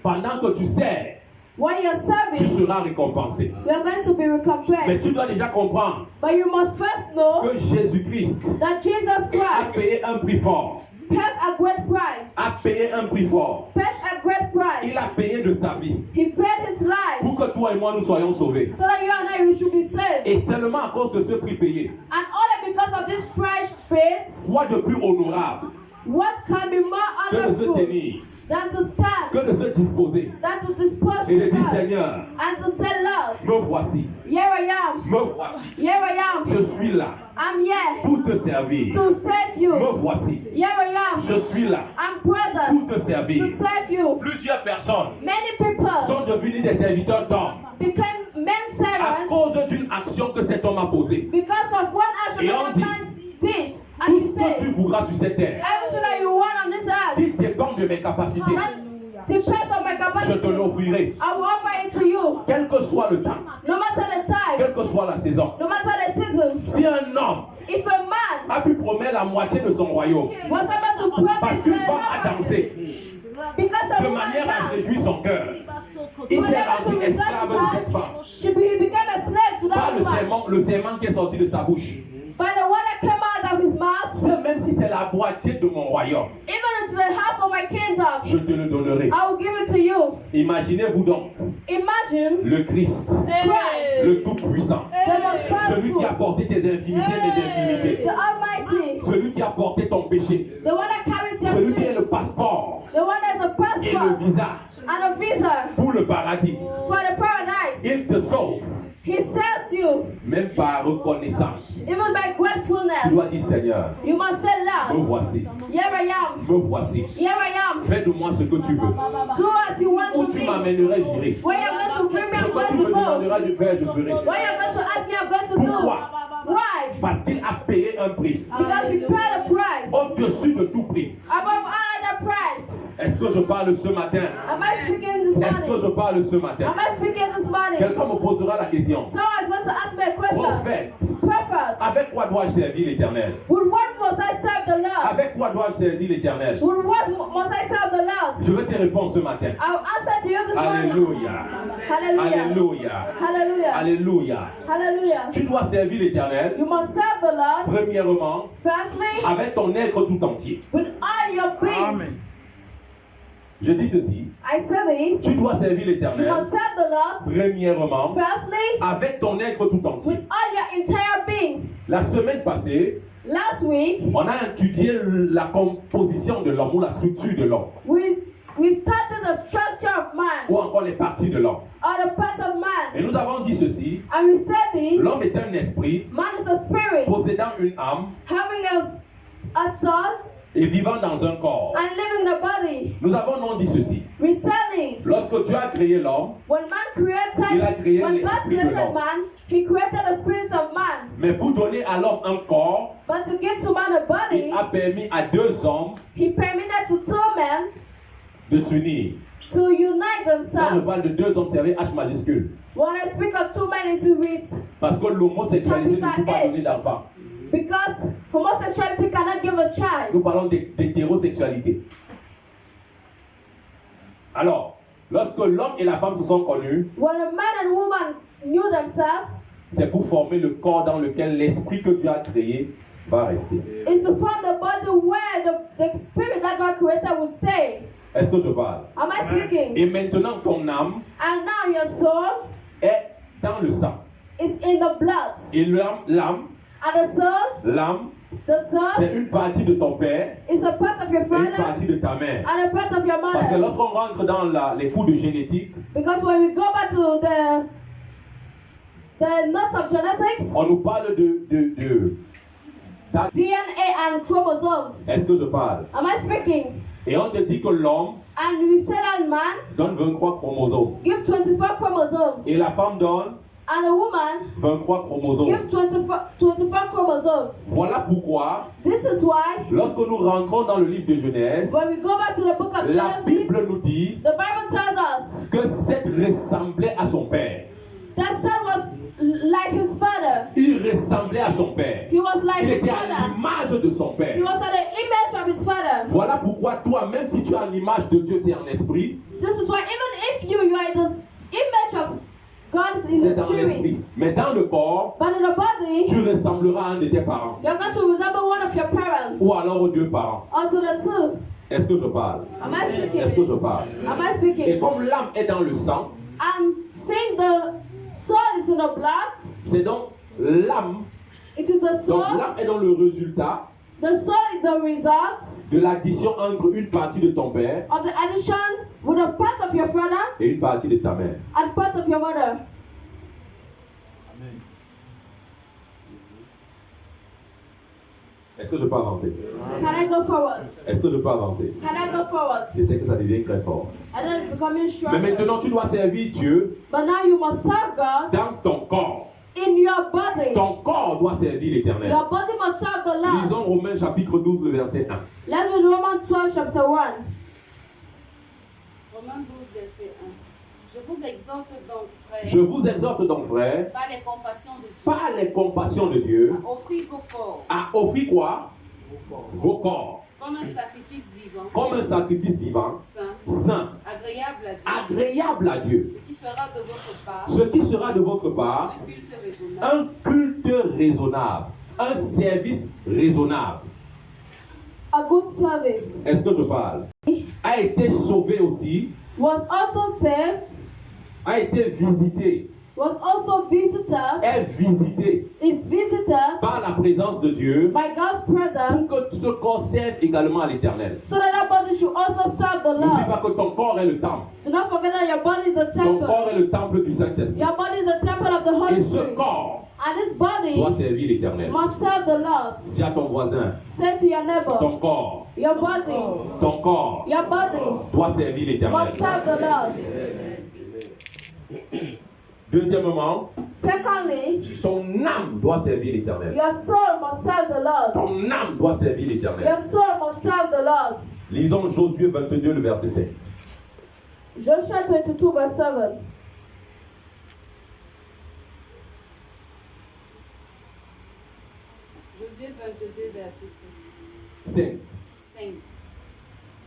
Pendant que tu sers, When you're tu serving, seras récompensé. you're going to be Mais recompensed. tu dois déjà comprendre But you must first know que Jésus-Christ that Jesus a Christ payé un prix fort. paid a great price. A payé un prix fort. Paid a great price. Il a payé de sa vie He paid his life pour que toi et moi nous soyons sauvés. so that you and I we should be saved. Et seulement à cause de ce prix payé, And only because of this price paid, quoi de plus honorable what can be more que de se honorable tenir, than to stand, que de se disposer than to dispose et de dire himself, Seigneur, and to say, Lord, me voici, here I am, me voici, here I am, je suis là I'm here pour te servir. to save you. Me voici, Here I am, je suis là I'm present pour te to servir. save you. Plusieurs personnes Many people sont devenues des serviteurs d'hommes became men à servants cause d'une action que cet homme a posée. because of one action Et on that dit, man did. And Tout he ce que tu said, voudras sur cette terre, everything that you want on this earth, qui dépend de mes capacités, that depends on my je te capacity. l'offrirai. I will offer it to you, Quel que soit le temps, no matter the time, quelle que soit la saison. no matter the season. Si un homme If a man a pu promettre la moitié de son royaume was able to parce promise qu'une the femme a dansé because de of one manière à man, réjouir son cœur, il s'est rendu esclave de cette femme. he became a slave to Pas that woman. le serment qui est sorti de sa bouche. By the word that came out of his mouth, C'est même si c'est la moitié de mon royaume, even into the half of my kingdom, je te le donnerai. I will give it to you. Imaginez-vous donc Imagine le Christ, Christ, le Tout-Puissant, the most celui qui a powerful, porté tes infimités, mes infimités, the Almighty, celui qui a porté ton péché, the one that carries your celui qui est sin, le passeport the one that's a et le passport visa and a visa pour le paradis. for the paradise. Il te sauve, He saves you, même par reconnaissance. even by Tu gratefulness. dois dire Seigneur, You must say, me Lord, voici, here I am, me voici. here I am. Fais de moi ce que tu veux. Do as you want Où to tu be. m'amènerais, j'irai. Where you're going to bring me, Ce I'm que going tu to me go. demanderas de faire, je ferai. What you're going to ask me, I'm going to do. Pourquoi? Why? Parce qu'il a payé un prix Because he paid a price au-dessus de tout prix. above all other price. Est-ce que je parle ce matin? Am I speaking this Est-ce que morning? je parle ce matin? Am I speaking this morning? Quelqu'un me posera la question. Someone is going to ask me a question. Prophète, Prophet, avec quoi dois-je servir l'Éternel? with what must I serve the Lord? Avec quoi dois-je servir l'Éternel? With what must I serve the Lord? Je vais te répondre ce matin. I'll answer to you this morning. Alléluia. Hallelujah. Alléluia. Hallelujah. Alléluia. Hallelujah. Tu dois servir l'Éternel, You must serve the Lord, premièrement, firstly, avec ton être tout entier. with all your being. Je dis ceci. I say this. Tu dois servir You l'Éternel, must serve the Lord, premièrement, firstly, avec ton être tout entier. with all your entire being. La semaine passée, Last week, on a étudié la composition de l'homme ou la structure de l'homme, we started the structure of man, ou encore les parties de l'homme. or the parts of man. Et nous avons dit ceci, And we said this, l'homme est un esprit man is a spirit, possédant une âme having a soul, et vivant dans un corps. and living in a body. Nous avons non dit ceci. We said this. Lorsque Dieu a créé l'homme, When man Il a créé created, when God l'esprit de created l'homme. man, he created the spirit of man. mais pour donner à l'homme un corps, But to give to man a body, il a permis à deux hommes he permitted to two men de s'unir. to unite Quand je themselves. parle de deux hommes, c'est avec H majuscule. When I speak of two men, it's with Parce que l'homosexualité ne peut pas donner d'enfant. because homosexuality cannot give a child. Nous parlons d'hétérosexualité. Alors, lorsque l'homme et la femme se sont connus, When a man and woman knew themselves, c'est pour former le corps dans lequel l'esprit que Dieu a créé va rester. it's to form the body where the spirit that God created will stay. Est-ce que je parle? Am I speaking? Et maintenant, ton âme And now your soul est dans le sang. is in the blood. Et l'âme, And the soul, c'est une partie de ton père is a part of your et une father partie de ta mère. and a part of your Parce que mother. lorsqu'on rentre dans les cours de génétique, Because when we go back to the nuts of genetics, on nous parle de DNA and chromosomes. Est-ce que je parle? Am I speaking? Et on te dit que l'homme And we say that man donne 23 chromosomes. give 24 chromosomes. Et la femme donne And a woman 23 chromosomes. give 24 chromosomes. Voilà pourquoi, This is why lorsque nous rentrons dans le livre de Genèse, when we go back to the book of la Genesis, Bible nous dit the Bible tells us que Seth ressemblait à son père. that son was like his father. Il ressemblait à son père. He was like Il his était à father. l'image de son He père. was at the image of his father. Voilà pourquoi toi, même si tu as l'image de Dieu, c'est en esprit, This is why even if you are in the image of God is in c'est the dans l'esprit. spirit, Mais dans le corps, but in the body, tu ressembleras à un de tes parents. you're going to resemble one of your parents Ou alors aux deux parents. or to the two. Est-ce que je parle? Am I speaking? Est-ce que je parle? Am I Et speaking? comme l'âme est dans le sang, And seeing the soul is in the blood, c'est donc l'âme. it is the Donc soul. l'âme est dans le résultat The soul is the result de l'addition entre une partie de ton père of the addition with a part of your father et une partie de ta mère. and part of your mother. Est-ce que je peux avancer? Can I go forward? Est-ce que je peux avancer? Can I go forward? Je sais que ça devient très fort. I know it's becoming Mais stronger. maintenant, tu dois servir Dieu But now you must serve God dans ton corps. in your body. Ton corps doit servir l'Éternel. Your body must serve the Lord. Lisons Romains chapitre 12, le verset 1. Let's read Romans 12, chapter 1. Romains 12, verset 1. Je vous exhorte donc, frères, Je vous exhorte donc, frères, par les compassions de Dieu, par les compassions de Dieu, à offrir vos corps à offrir quoi? Vos corps. comme un sacrifice vivant, Comme un sacrifice vivant, saint, saint, agréable à Dieu, agréable à Dieu. ce qui sera de votre part Ce qui sera de votre part un culte raisonnable. un culte raisonnable, un service raisonnable. A good service. Est-ce que je parle? A été sauvé aussi, Was also saved, a été visité, was also visited, est visité is visited par la présence de Dieu by God's pour presence, que ce corps serve également à l'Éternel. so that our body should also serve the N'oublie pas Lord. que ton corps est le temple. Do not forget that your body is the Ton temple. corps est le temple du Saint-Esprit. Your body is the temple of the Et Holy ce Spirit. corps And this body doit servir l'Éternel. must serve the Lord. Dis à ton voisin, Say to your neighbor, ton corps your body doit servir l'Éternel. must serve the Lord. Deuxièmement, Secondly, ton âme doit servir l'Éternel. your soul must serve the Lord. Ton âme doit servir l'Éternel. Your soul must serve the Lord. Lisons Josué 22, le verset 7. Joshua 22, verse 7. Josué 22, verset 7. 5. 5.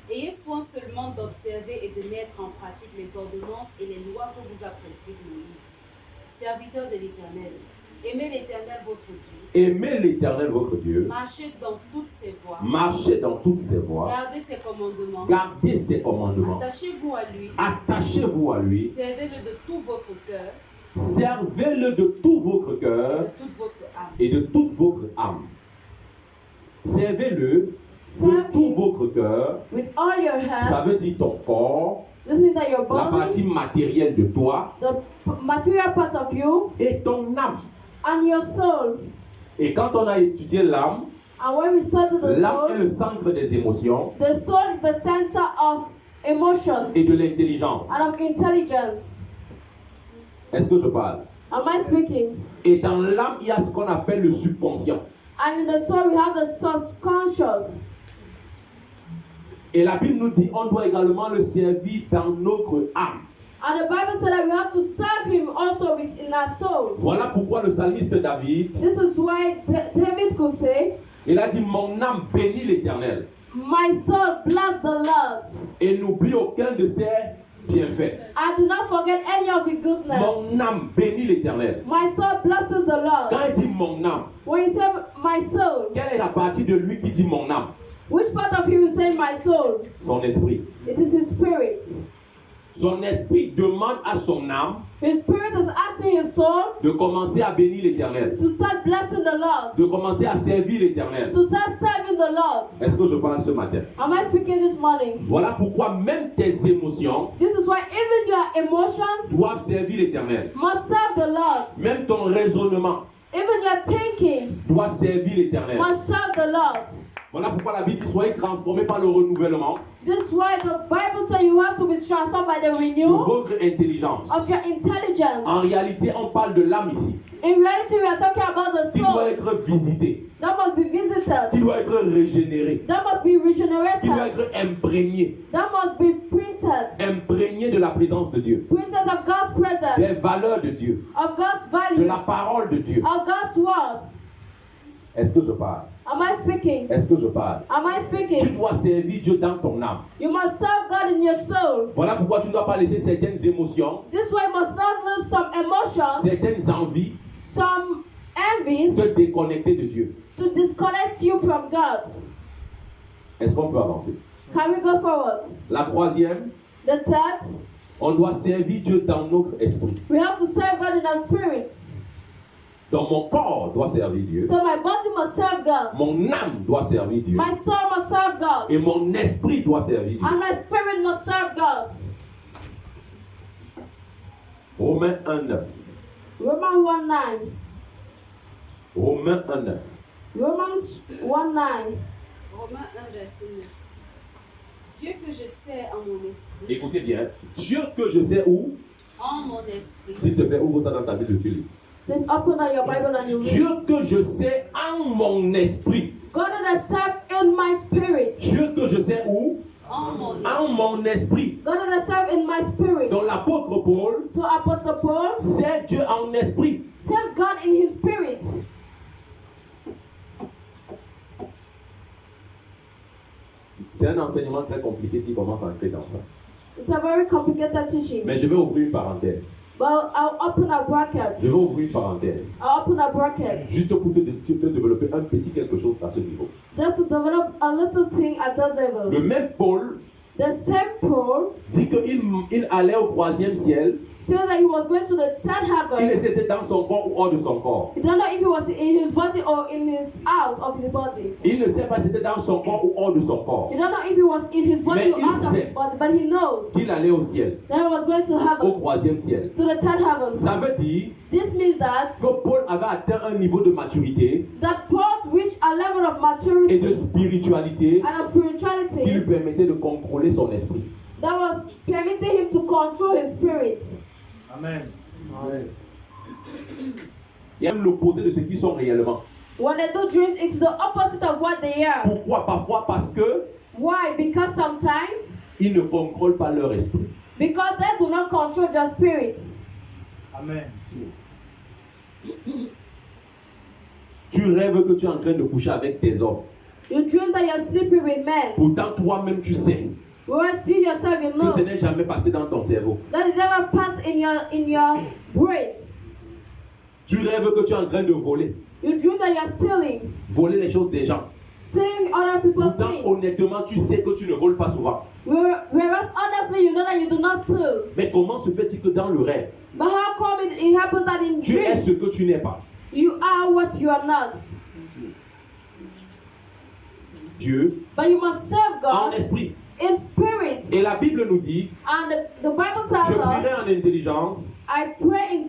Ayez soin seulement d'observer et de mettre en pratique les ordonnances et les lois que vous a prescrites Moïse, serviteur de l'Éternel. Aimez l'Éternel votre Dieu. Aimez l'Éternel votre Dieu. Marchez dans toutes ses voies. Marchez dans toutes ses voies. Gardez ses commandements. Gardez ses commandements. Attachez-vous à lui. Attachez-vous à lui. Servez-le de tout votre cœur Servez-le de tout votre et cœur de toute votre âme. et de toute votre âme. Servez-le de Serve tout him votre cœur. with all your Ça heart. veut dire ton corps, This means that your la partie body, matérielle de toi the material parts of you, et ton âme. and your soul. Et quand on a étudié l'âme, And when we study the l'âme est soul, le centre des émotions the soul is the center of emotions et de l'intelligence. and of intelligence. Est-ce que je parle? Am I speaking? Et dans l'âme, il y a ce qu'on appelle le subconscient. And in the soul, we have the subconscious. Et la Bible nous dit on doit également le servir dans notre âme. And the Bible said that we have to serve him also in our soul. Voilà pourquoi le psalmiste David, This is why David could say, il a dit mon âme bénit l'Éternel my soul bless the Lord. et n'oublie aucun de ses bienfaits. I do not forget any of his goodness. Mon âme bénit l'Éternel. My soul blesses the Lord. Quand il dit mon âme, When you say my soul, quelle est la partie de lui qui dit mon âme? which part of you is saying my soul? Son esprit. It is his spirit. Son esprit demande à son âme His spirit is asking his soul de commencer à bénir l'Éternel, to start blessing the Lord, de commencer à servir l'Éternel. to start serving the Lord. Est-ce que je parle ce matin? Am I speaking this morning? Voilà pourquoi même tes émotions This is why even your emotions doivent servir l'Éternel. must serve the Lord. Même ton raisonnement Even your thinking doit servir l'Éternel. must serve the Lord. Voilà pourquoi la Bible dit soyez transformés par le renouvellement This is why the Bible says you have to be transformed by the de renewal votre intelligence. of your intelligence. En réalité, on parle de l'âme ici, In reality, we are talking about the qui doit soul être visitée, that must be qui visited, doit être régénérée, that must be qui doit regenerated, être imprégnée, that must be printed, imprégnée de la présence de Dieu, printed of God's presence, des valeurs de Dieu, of God's de values, la parole de Dieu. of God's word. Est-ce que je parle? Am I speaking? Est-ce que je parle? Am I Tu speaking? dois servir Dieu dans ton âme. You must serve God in your soul. Voilà pourquoi tu ne dois pas laisser certaines émotions, This way you must not lose some emotions, certaines envies some envies te déconnecter de Dieu. to disconnect you from God. Est-ce qu'on peut avancer? Can we go forward? La troisième, The third, on doit servir Dieu dans notre esprit. we have to serve God in our spirits. Donc mon corps doit servir Dieu, So my body must serve God. mon âme doit servir Dieu My soul must serve God. et mon esprit doit servir Dieu. And my spirit must serve God. Romains 1:9. Romans 1:9. Romains 1:9. Romans 1:9. Romains 1, verset 9. Dieu que je sais en mon esprit, Écoutez bien, Dieu que je sais où, en mon esprit, s'il te plaît, ouvre ça dans ta Bible de Dieu. Please open up your Bible and you Dieu read. que je sais en mon esprit. God that I serve in my spirit. Dieu que je sais où, en mon esprit. en mon esprit. God that I serve in my spirit. Donc l'apôtre Paul So Apostle Paul sait Dieu en esprit. serves God in his spirit. C'est un enseignement très compliqué s'il commence à entrer dans ça. It's a very complicated teaching. Mais je vais ouvrir une parenthèse. But I'll open a bracket. Je vais ouvrir une parenthèse. I'll open a bracket. Juste pour te développer un petit quelque chose à ce niveau. Just to develop a little thing at that level. Le même Paul The same Paul dit qu'il allait au troisième ciel. said that he was going to the third Il heaven. était dans son corps ou hors de son corps. He don't know if he was in his body or in his out of his body. Il ne sait pas si c'était dans son corps ou hors de son corps. He don't know if he was in his body Mais or il out of sait. his body, but he knows Qu'il allait au ciel, that he was going to au heaven, troisième ciel. to the third heaven. Ça veut dire This means that que Paul avait atteint un niveau de maturité Paul reached a level of et de maturity spiritualité and of qui lui spirituality permettait de contrôler son esprit. that was permitting him to control his spirit. Amen. Il y a même l'opposé de ce qu'ils sont réellement. When they do dreams, it's the opposite of what they are. Pourquoi? Parfois parce que Why? Because sometimes, ils ne contrôlent pas leur esprit. because they do not control their spirits. Amen. Tu rêves que tu es en train de coucher avec tes hommes. You dream that you're sleeping with men. Pourtant, toi-même, tu sais Whereas you yourself, you que know ce n'est jamais passé dans ton cerveau. that it never passed in your brain. Tu rêves que tu es en train de voler. You dream that you're stealing, Voler les choses des gens. stealing other people's Pourtant, things. honnêtement, tu sais que tu ne voles pas souvent. Whereas honestly, you know that you do not steal. Mais comment se fait-il que dans le rêve, But how come it happens that in tu es dreams, ce que tu n'es pas? you are what you are not? Dieu But you must serve en God esprit. in spirit. Et la Bible nous dit, And the Bible je tells prierai us, en intelligence I pray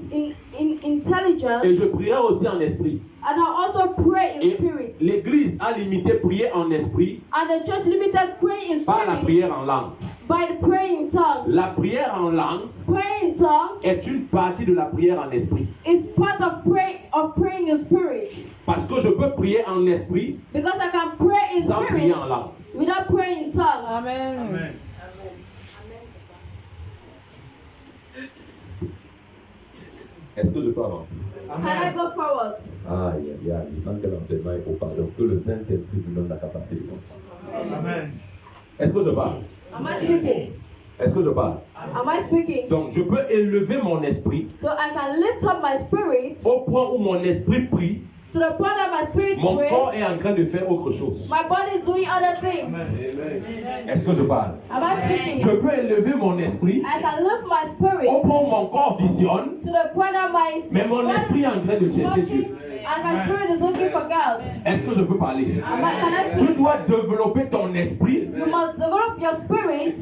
in intelligence, et je prierai aussi en esprit. and I also pray in Et spirit. l'Église a limité prier en esprit And the church limited praying in par la spirit prière en langue. by the praying in tongues. La prière en langue Praying in tongues est une partie de la prière en esprit. is part of praying in spirit. Parce que je peux prier en esprit Because I can pray in sans prier en spirit langue. without praying in tongues. Amen. Amen. Est-ce que je peux avancer? Can I go forward? Aïe, aïe, aïe. Je sens que l'enseignement est pour pardon. Que le Saint-Esprit vous donne la capacité de comprendre. Amen. Est-ce que je parle? Am I speaking? Est-ce que je parle? Am I speaking? Donc, je peux élever mon esprit So I can lift up my spirit au point où mon esprit prie. to the point that my spirit Mon corps prays. est en train de faire autre chose. My body is doing other things. Est-ce que je parle? Am I speaking? Je peux élever mon esprit I can lift my au spirit point où mon corps visionne, to the point that my mais mon esprit est en train de chercher Dieu. watching and my spirit is looking for God. Est-ce que je peux parler? Can I Tu dois développer ton esprit You must develop your spirit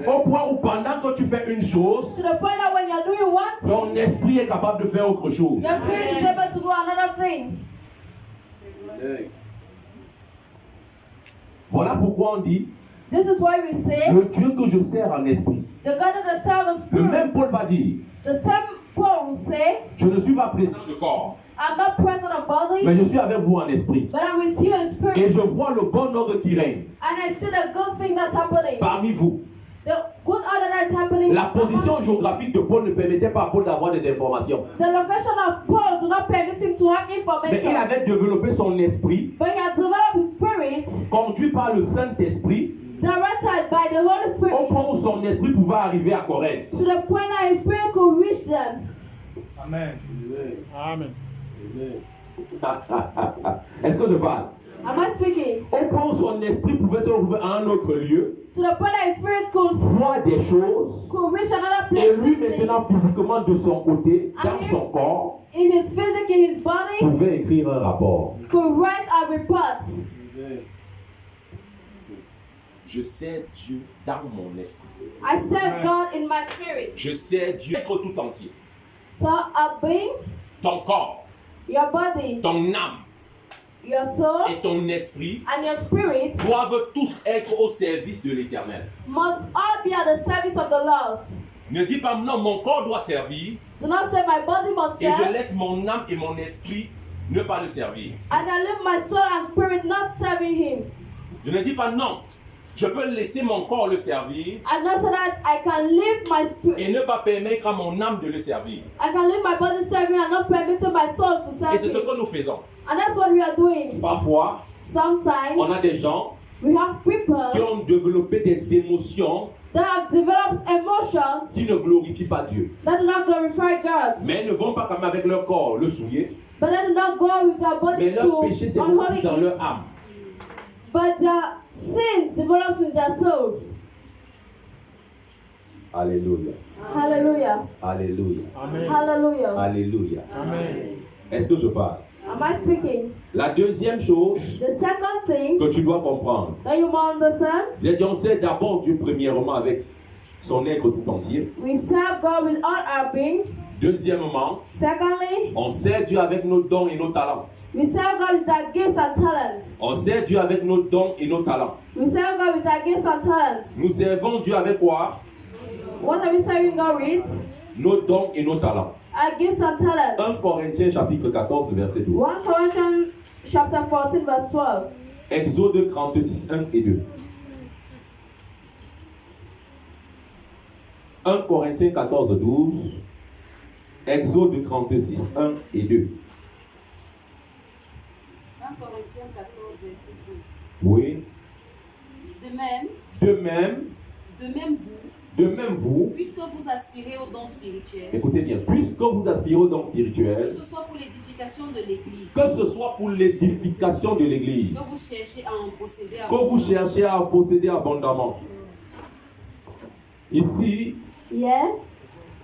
au point où pendant que tu fais une chose, to the point that when you're doing one thing, ton esprit est capable de faire autre chose. your spirit is able to do another thing. Voilà pourquoi on dit, This is why we say le Dieu que je sers en esprit. the God of the servant Le spirit. même Paul va dire, The same Paul will say, je ne suis pas présent de corps, I'm not present in body, mais je suis avec vous en esprit. but I'm with you in Et spirit. je vois le bon ordre qui règne And I see the good thing that's happening. parmi vous. The good order that's happening. La position géographique de Paul ne permettait pas à Paul d'avoir des informations. The location of Paul do not permit him to have Mais information. il avait développé son esprit, But he had developed his spirit, conduit par le Saint-Esprit, directed by the Holy au Spirit, point où son esprit pouvait arriver à Corinthe. to the point that his spirit could reach them. Amen. Amen. Est-ce que je parle? Am I speaking? Au point où son esprit pouvait se retrouver à un autre lieu, To the point that his spirit could voir des choses, reach another place et lui quickly, maintenant physiquement de son côté, dans son corps, in his physique, in his body, pouvait écrire un rapport. could write a report. Je sais Dieu dans mon esprit. I serve God in my spirit. Je sais Dieu être tout entier. So a being, Ton corps, your body, ton âme your soul, et ton esprit and your spirit doivent tous être au service de l'Éternel. must all be at the service of the Lord. Ne dis pas non, mon corps doit servir Do not say my body must et je serve, laisse mon âme et mon esprit ne pas le servir. and I leave my soul and spirit not serving Him. Je ne dis pas non, je peux laisser mon corps le servir And not so that I can leave my spirit, et ne pas permettre à mon âme de le servir. I can leave my body serving and not permitting my soul to Et c'est serve ce Him. que nous faisons. And that's what we are doing. Parfois, Sometimes on a des gens we have qui people ont développé des émotions that have developed emotions qui ne glorifient pas Dieu. that do not glorify God, Mais ils ne vont pas quand même avec leur corps le souiller. but they do not go with their Mais body leur péché, c'est to beaucoup unholy dans it. leur âme. But their sins develop in their souls. Alléluia. Hallelujah. Alléluia. Amen. Hallelujah. Alléluia. Amen. Est-ce que je parle? Am I speaking? La deuxième chose The second thing que tu dois comprendre, that you must understand, c'est qu'on sait d'abord Dieu premièrement avec son être tout entier. we serve God with all our being. Deuxièmement, Secondly, on sert Dieu avec nos dons et nos talents. we serve God with our gifts and talents. On sert Dieu avec nos dons et nos talents. We serve God with our gifts and talents. Nous servons Dieu avec quoi? What are we serving God with? Nos dons et nos talents. Our gifts and talents. 1 Corinthiens chapitre 14 verset 12. 1 Corinthians chapter 14 verse 12. Exode 36, 1 et 2. 1 Corinthiens 14, 12. Exode 36, 1 et 2. 1 Corinthiens 14, verset 12. Oui. De même vous, puisque vous aspirez aux dons spirituels, Écoutez bien, puisque vous aspirez aux dons que spirituels, ce soit pour l'édification de l'Église, que ce soit pour l'édification de l'Église, que vous cherchez à en posséder que vous cherchez à posséder abondamment. Ici, Yeah.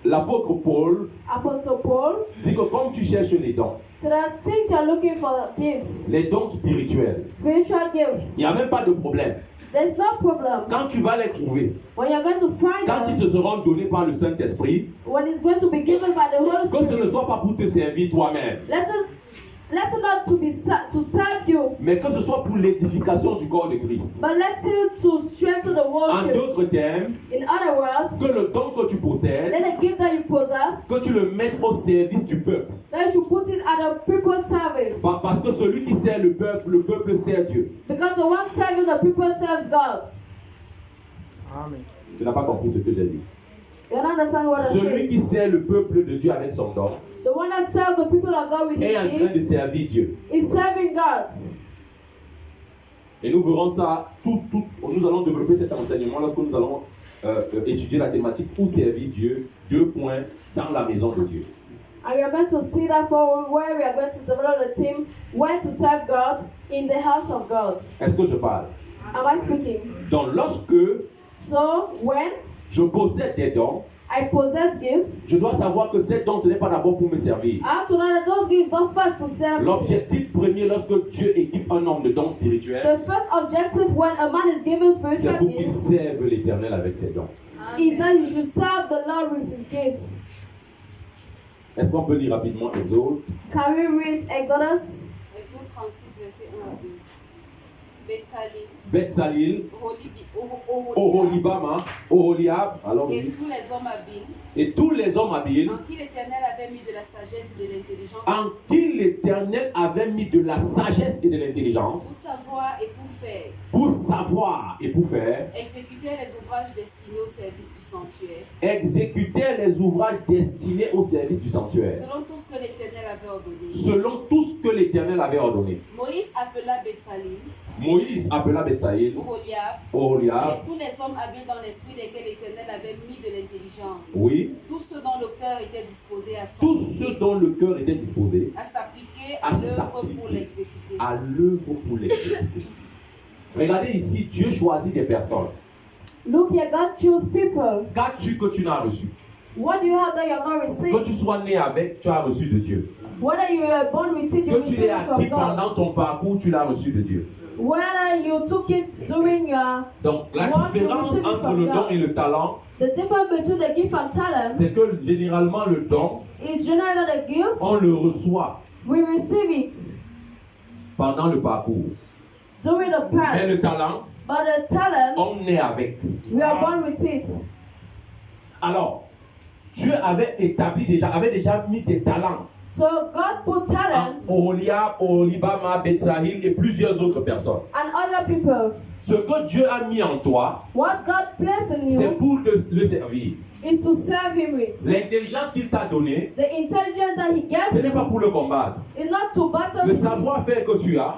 l'apôtre Paul Apostle Paul. dit que comme tu cherches les dons, So that since you're looking for gifts, les dons spirituels, spiritual gifts, il n'y a même pas de problème. there's no problem. Quand tu vas les trouver, When you're going to find quand ils them, te seront donnés par le Saint-Esprit, when it's going to be given by the Holy que ce ne Spirit, soit pas pour te servir toi-même, let it Let it not to serve you, mais que ce soit pour l'édification du corps de Christ. but let it to strengthen the En world church. d'autres termes, In other words, que le don que tu possèdes, let the gift that you possess, que tu le mettes au service du peuple. that you should put it at a people's service. Parce que celui qui sert le peuple sert Dieu. Because the one serving the people serves God. Amen. Tu n'as pas compris ce que j'ai dit. You don't understand what I Celui say? qui sert le peuple de Dieu avec son don The one that serves the people of God with est his en train gift de servir Dieu. is serving God. Et nous verrons ça, nous allons développer cet enseignement lorsque nous allons étudier la thématique où servir Dieu, 2 points, dans la maison de Dieu. And we are going to see that forward where we are going to develop the team when to serve God in the house of God. Est-ce que je parle? Am I speaking? Donc lorsque So when je possède des dons, I possess gifts, je dois savoir que ces dons, ce n'est pas d'abord pour me servir. I have to know that those gifts don't first to serve me. L'objectif premier lorsque Dieu équipe un homme de dons spirituels, The first objective when a man is given c'est spiritual pour qu'il gifts serve l'Éternel avec ses dons. is that he should serve the Lord with his gifts. Est-ce qu'on peut lire rapidement Exode? Can we read Exodus? Exode 36, verset 1 à 2. Betsalil, Beth-Salil, Oholiab, Oholibama, Oholiab, alors et oui, tous les hommes habiles, et tous les hommes habiles en qui l'Éternel avait mis de la sagesse et de l'intelligence en qui l'Éternel avait mis de la sagesse et de pour l'intelligence savoir et pour faire, pour savoir et pour faire, exécuter les ouvrages destinés au service du sanctuaire, exécuter les ouvrages destinés au service du sanctuaire, selon tout ce que l'Éternel avait ordonné. selon tout ce que l'Éternel avait ordonné. Moïse appela Betsalil, Moïse appela Beth-Saïl, Oholiab, Oholiab, et tous les hommes habiles dans l'esprit desquels l'Éternel avait mis de l'intelligence, oui, tous ceux dont le cœur était disposé à tous s'appliquer, ceux dont le cœur était disposé à s'appliquer à à l'œuvre s'appliquer pour l'exécuter. à l'œuvre pour l'exécuter. Regardez ici, Dieu choisit des personnes. Look here, God choose people. Qu'as-tu que tu n'as reçu? What do you have that you have not Que received? tu sois né avec, tu as reçu de Dieu. Whether you were born with it, you Que receive tu l'aies it from acquis pendant God. ton parcours, tu l'as reçu de Dieu. Whether you took it during your, Donc la What you différence receive entre from le don God. et le talent, the difference between the gift and talent c'est que généralement le don, is generally the gift, on le reçoit we receive it pendant le parcours. during the Mais le past. talent, But the talent, on est avec. we are born with it. Alors, Dieu avait déjà mis des talents So God put en talents Oholiab, Oholibama, Beth-Sahil et plusieurs autres personnes. and other people's. Ce que Dieu a mis en toi, What God placed in c'est you pour le servir. is to serve Him with. L'intelligence qu'il t'a donnée, The intelligence that He ce gave n'est pas pour le combattre. is not to battle Le with. savoir-faire que tu as,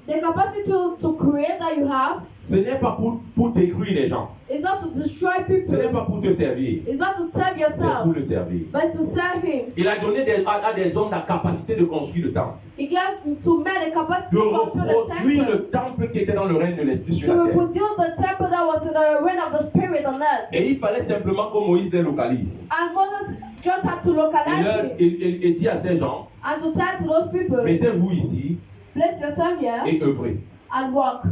The capacity to create that you have ce n'est pas pour détruire les gens. is not to destroy Ce n'est people. pas pour te servir. It's not to serve C'est yourself, pour le servir. but it's to serve Him. Il a donné à des hommes la capacité de construire le temple. He gave to men the capacity De to control the reproduire temple, le temple qui était dans le règne de l'Esprit sur to la terre. reproduce the temple that was in the reign of the Spirit on earth. Et il fallait simplement que Moïse les localise. And Moses just had to localize it Il dit à ces gens, and to tell to those people, mettez-vous ici place yourself here et œuvrez. and walk.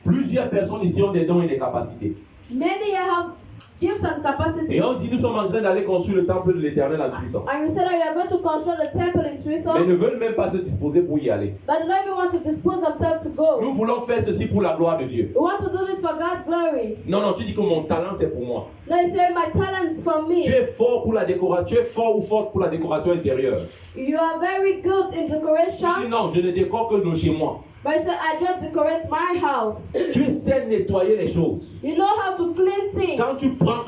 Plusieurs personnes ici ont des dons et des capacités. Many here have gifts and capacities. Et on dit, nous sommes en train d'aller construire le temple de l'Éternel en Tucson. And we said that we are going to construct the temple in Mais Tucson, ne veulent même pas se disposer pour y aller. but they don't even want to dispose themselves to go. Nous voulons faire ceci pour la gloire de Dieu. We want to do this for God's glory. Non, non, tu dis que mon talent c'est pour moi. No, you say my talent is for me. Tu es fort pour la décoration, tu es fort ou forte pour la décoration intérieure. You are very good in Tu dis decoration, non, je ne décore que de chez moi. but you say I just decorate my house. Tu sais nettoyer les choses. You know how to clean things. Quand tu prends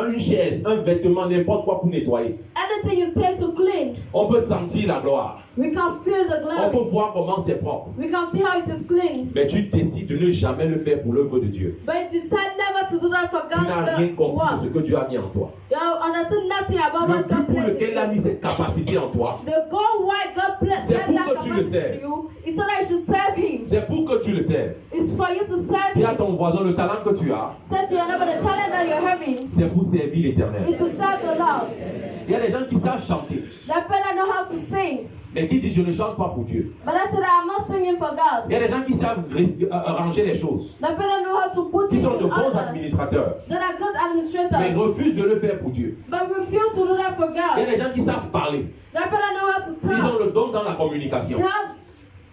une chaise, un vêtement, n'importe quoi pour nettoyer, Anything you take to clean, on peut sentir la gloire. we can feel the On glory. peut voir comment c'est propre. We can see how it is clean. Mais tu décides de ne jamais le faire pour l'œuvre de Dieu. But you decide never to do that for Tu n'as rien God's compris de ce work. que Dieu a mis en toi. You understand nothing about Le what but God pour placed lequel in il a you. mis cette capacité en toi, The goal why God placed C'est pour that que tu le capacity serves. to you is so that you should serve Him. c'est pour que tu le serves. It's for you to serve Dis à Him. ton voisin, le talent que tu as, Say to your neighbor, the talent that you're having c'est pour servir l'Éternel. is to serve the Lord. Il y a des gens qui savent chanter, That person know how to sing, mais qui disent je ne chante pas pour Dieu. but I said I'm not singing for Il y God. a des gens qui savent ranger les choses, That person know how to put qui things sont de in bons order, administrateurs, that are good mais administrators, refusent de le faire pour Dieu. but refuse to do that for Il y a God. des gens qui savent parler. They better know how to Ils ont talk. le don dans la communication, They have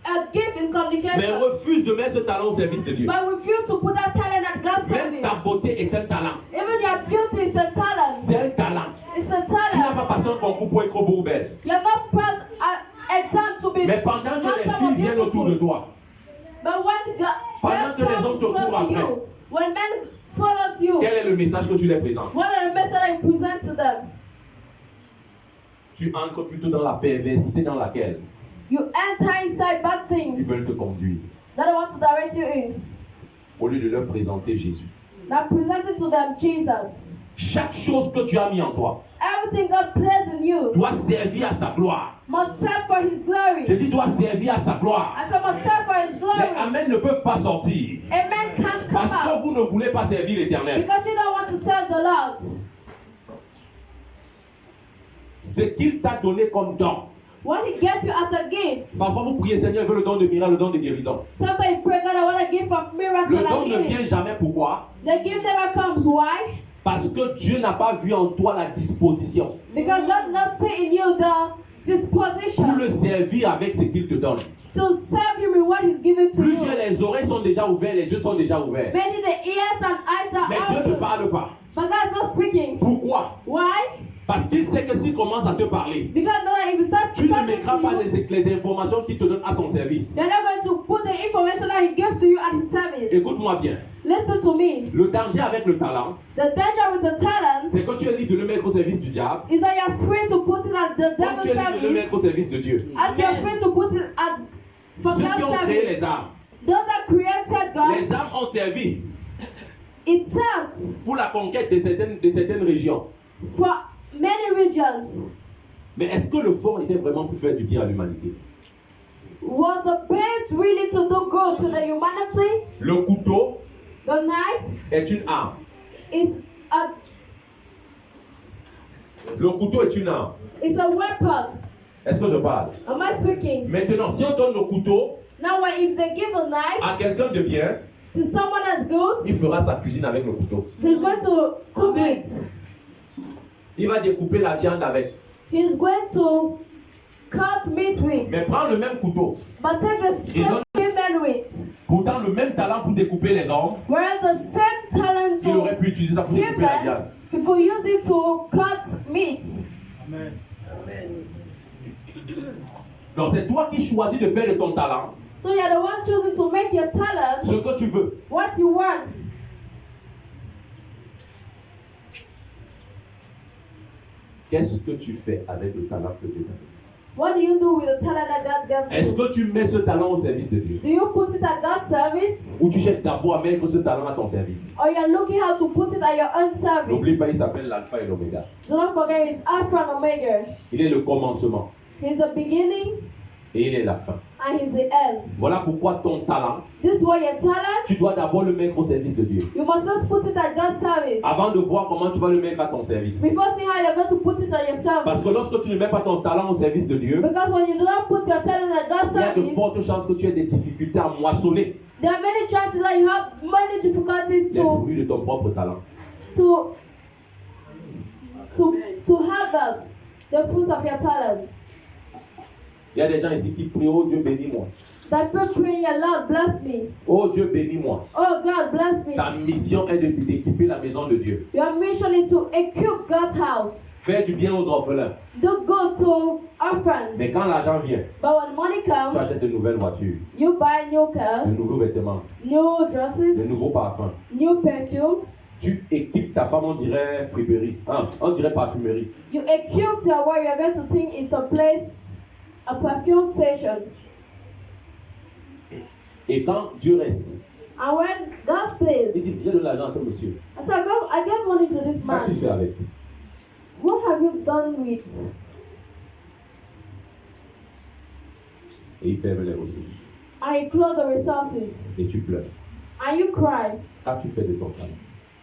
a gift in mais communication, refusent de mettre ce talent au service de Dieu. but refuse to put that talent at God's Même ta service. beauté est un talent. Even your beauty is a talent. C'est un talent. It's a Tu n'as pas talent. passé un concours pour être beau ou belle. You have not passed an exam to be Mais pendant que les handsome or filles viennent autour de beautiful. toi, But when Pendant God que les hommes te comes close courent to après. you, when men follows you, quel est le message que tu leur présentes? what are the message that you present to them? Tu entres plutôt dans la perversité dans laquelle You enter inside bad ils things veulent te conduire, that I want to direct you in. au lieu de leur présenter Jésus. Now present it to them Jesus. Chaque chose que tu as mis en toi Everything God placed in you doit servir à sa gloire. must serve for His Je glory. dis doit servir à sa gloire. I said must serve for His Les glory. Amen ne peuvent pas sortir Amen can't come parce que out vous ne voulez pas servir l'Éternel. because you don't want to serve the Lord. Ce qu'il t'a donné comme don. What He gave you as a gift. Parfois vous priez Seigneur, je veux le don de miracle, le don de guérison. Sometimes you pray God, I want a gift of miracle Le don and ne healing. vient jamais. Pourquoi? The gift never comes. Why? Parce que Dieu n'a pas vu en toi la disposition Because God not see in you the pour disposition le servir avec ce qu'il te donne. to serve Him with what He's given to Plusieurs, you. les oreilles sont déjà ouvertes, les yeux sont déjà ouverts. Many the ears and eyes Mais are Dieu ne open, parle pas. but God's not speaking. Pourquoi? Why? Parce qu'il sait que s'il commence à te parler, Because if He starts tu ne talking mettras pas to you, les informations qu'il te donne à son service. they're not going to put the information that He gives to you at His service. Écoute-moi bien. Listen to me. Le danger avec le talent, The danger with the talent c'est que tu es libre de le mettre au service du diable, is that you're free to put it at the comme devil's tu es libre de le service, mettre au service de Dieu. as you're free to put it at for Ceux qui God's ont créé service. les armes, Those that created God, les armes ont servi it serves pour la conquête de certaines régions. for many regions. Mais est-ce que le fond était vraiment pour faire du bien à l'humanité? Was the base really to do good to the humanity? Le couteau The knife est une arme. is a Le couteau est une arme. a weapon. Est-ce que je parle? Am I speaking? Maintenant, si on donne le couteau Now, if they give a knife à quelqu'un de bien, to someone that's good, il fera sa cuisine avec le couteau. he's going to cook it. Il va découper la viande avec. He's going to cut meat with. Mais prends le même couteau. But take the same human with. Pourtant, le même talent pour découper les hommes, Whereas the same talent il aurait to pu utiliser ça pour découper la viande. human, he could use it to cut meat. Amen. Donc, c'est toi qui choisis de faire de ton talent So you're the one choosing to make your talent ce que tu veux. what you want. Qu'est-ce que tu fais avec le talent que Dieu t'a donné? What do you do with the talent that God gives Est-ce you? que tu mets ce talent au service de Dieu? Do you put it at God's service? Ou tu cherches d'abord à mettre ce talent à ton service? Or you're looking how to put it at your own N'oublie service? pas, il s'appelle l'alpha et l'oméga. Do not forget He's Alpha and Omega. Il est le commencement He's the beginning et il est la fin. and He's the end. Voilà pourquoi ton talent, This is why your talent, tu dois d'abord le mettre au service de Dieu. you must just put it at God's service. Avant de voir comment tu vas le mettre à ton service. Before seeing how you're going to put it at your Parce service. que lorsque tu ne mets pas ton talent au service de Dieu, Because when you do not put your talent at God's il y a de service, fortes chances que tu aies des difficultés à moissonner there are many chances that you have many difficulties les fruits de ton propre talent. to harvest the fruit of your talent. Il y a des gens ici qui prient, oh Dieu bénis-moi. That people praying, Lord bless me. Oh Dieu bénis-moi. Oh God bless me. Ta mission est d'équiper la maison de Dieu. Your mission is to equip God's house. Faire du bien aux orphelins. Do good to orphans. Mais quand l'argent vient, But when money tu comes, achètes de nouvelles voitures, you buy new de cars, nouveaux vêtements, new de dresses, nouveaux parfums. new perfumes. Tu équipes ta femme, on dirait friperie. On dirait parfumerie. You equip your wife. You're going to think it's a place, a perfume station. Et quand Dieu reste, And when God il stays, dit, j'ai de l'argent à ce monsieur. I said, I gave money to this Qu'as-tu man. fait avec? What have you done with? Et il ferme les ressources. And he closed the resources. Et tu pleures. And you cry. Qu'as-tu fait de ton talent?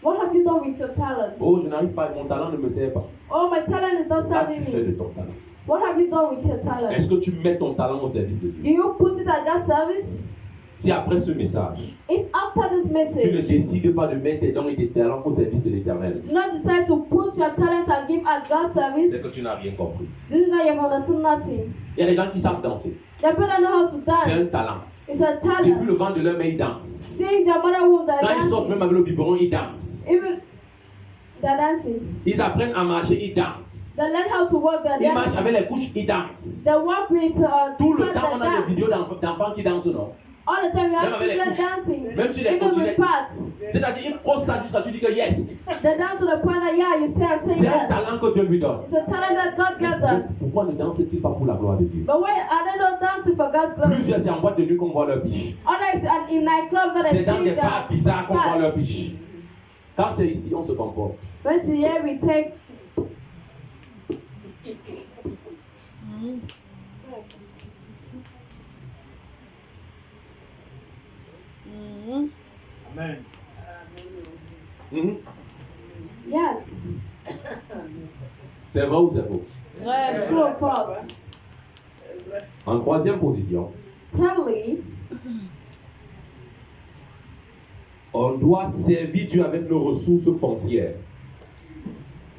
What have you done with your talent? Oh, je n'arrive pas, mon talent ne me sert pas. Oh, my talent is not Qu'as-tu serving fait me. de ton talent? What have you done with your talent? Est-ce que tu mets ton talent au service de Do Dieu? you put it at God's service? Si après ce message, If after this tu ne message, décides pas de mettre tes dons et tes talents au service de l'Éternel, do not decide to put your talent and give at God's service, c'est que tu n'as rien compris. this is that you have understood nothing. Il y a des gens qui savent danser. The people know how to C'est un dance. talent. It's a Depuis talent. le ventre de leur mère, ils dansent. Since their mother wombs are Quand ils sortent dancing, même avec le biberon, ils dansent. even they're dancing. Ils apprennent à marcher, ils dansent. They learn how to walk, they're Ils marchent dancing. avec les couches, ils dansent. They walk with Tout le pads temps, on that a des dance. vidéos d'enfants qui dansent, non? All the time you Même have avec les children couches. dancing. Même sur les Even continents. with pads. C'est-à-dire, ils crossent ça jusqu'à tu dis que yes. They dance to the point that yeah, you stay and say C'est un yes. talent que Dieu lui donne. It's a talent that God gave them. Pourquoi ne dansent-ils pas pour la gloire de Dieu? But why are they not dancing for God's glory? Plusieurs, c'est en boîte de nuit qu'on voit leur biche. Others are in nightclubs that C'est they dans see des bars bizarres qu'on voit pads. leur biche. Quand c'est ici, on se comporte. When it's here, we take. Amen. Mhm. Yes, C'est vrai ou c'est faux? Vrai. true or false. En troisième position, Thirdly, on doit servir Dieu avec nos ressources foncières.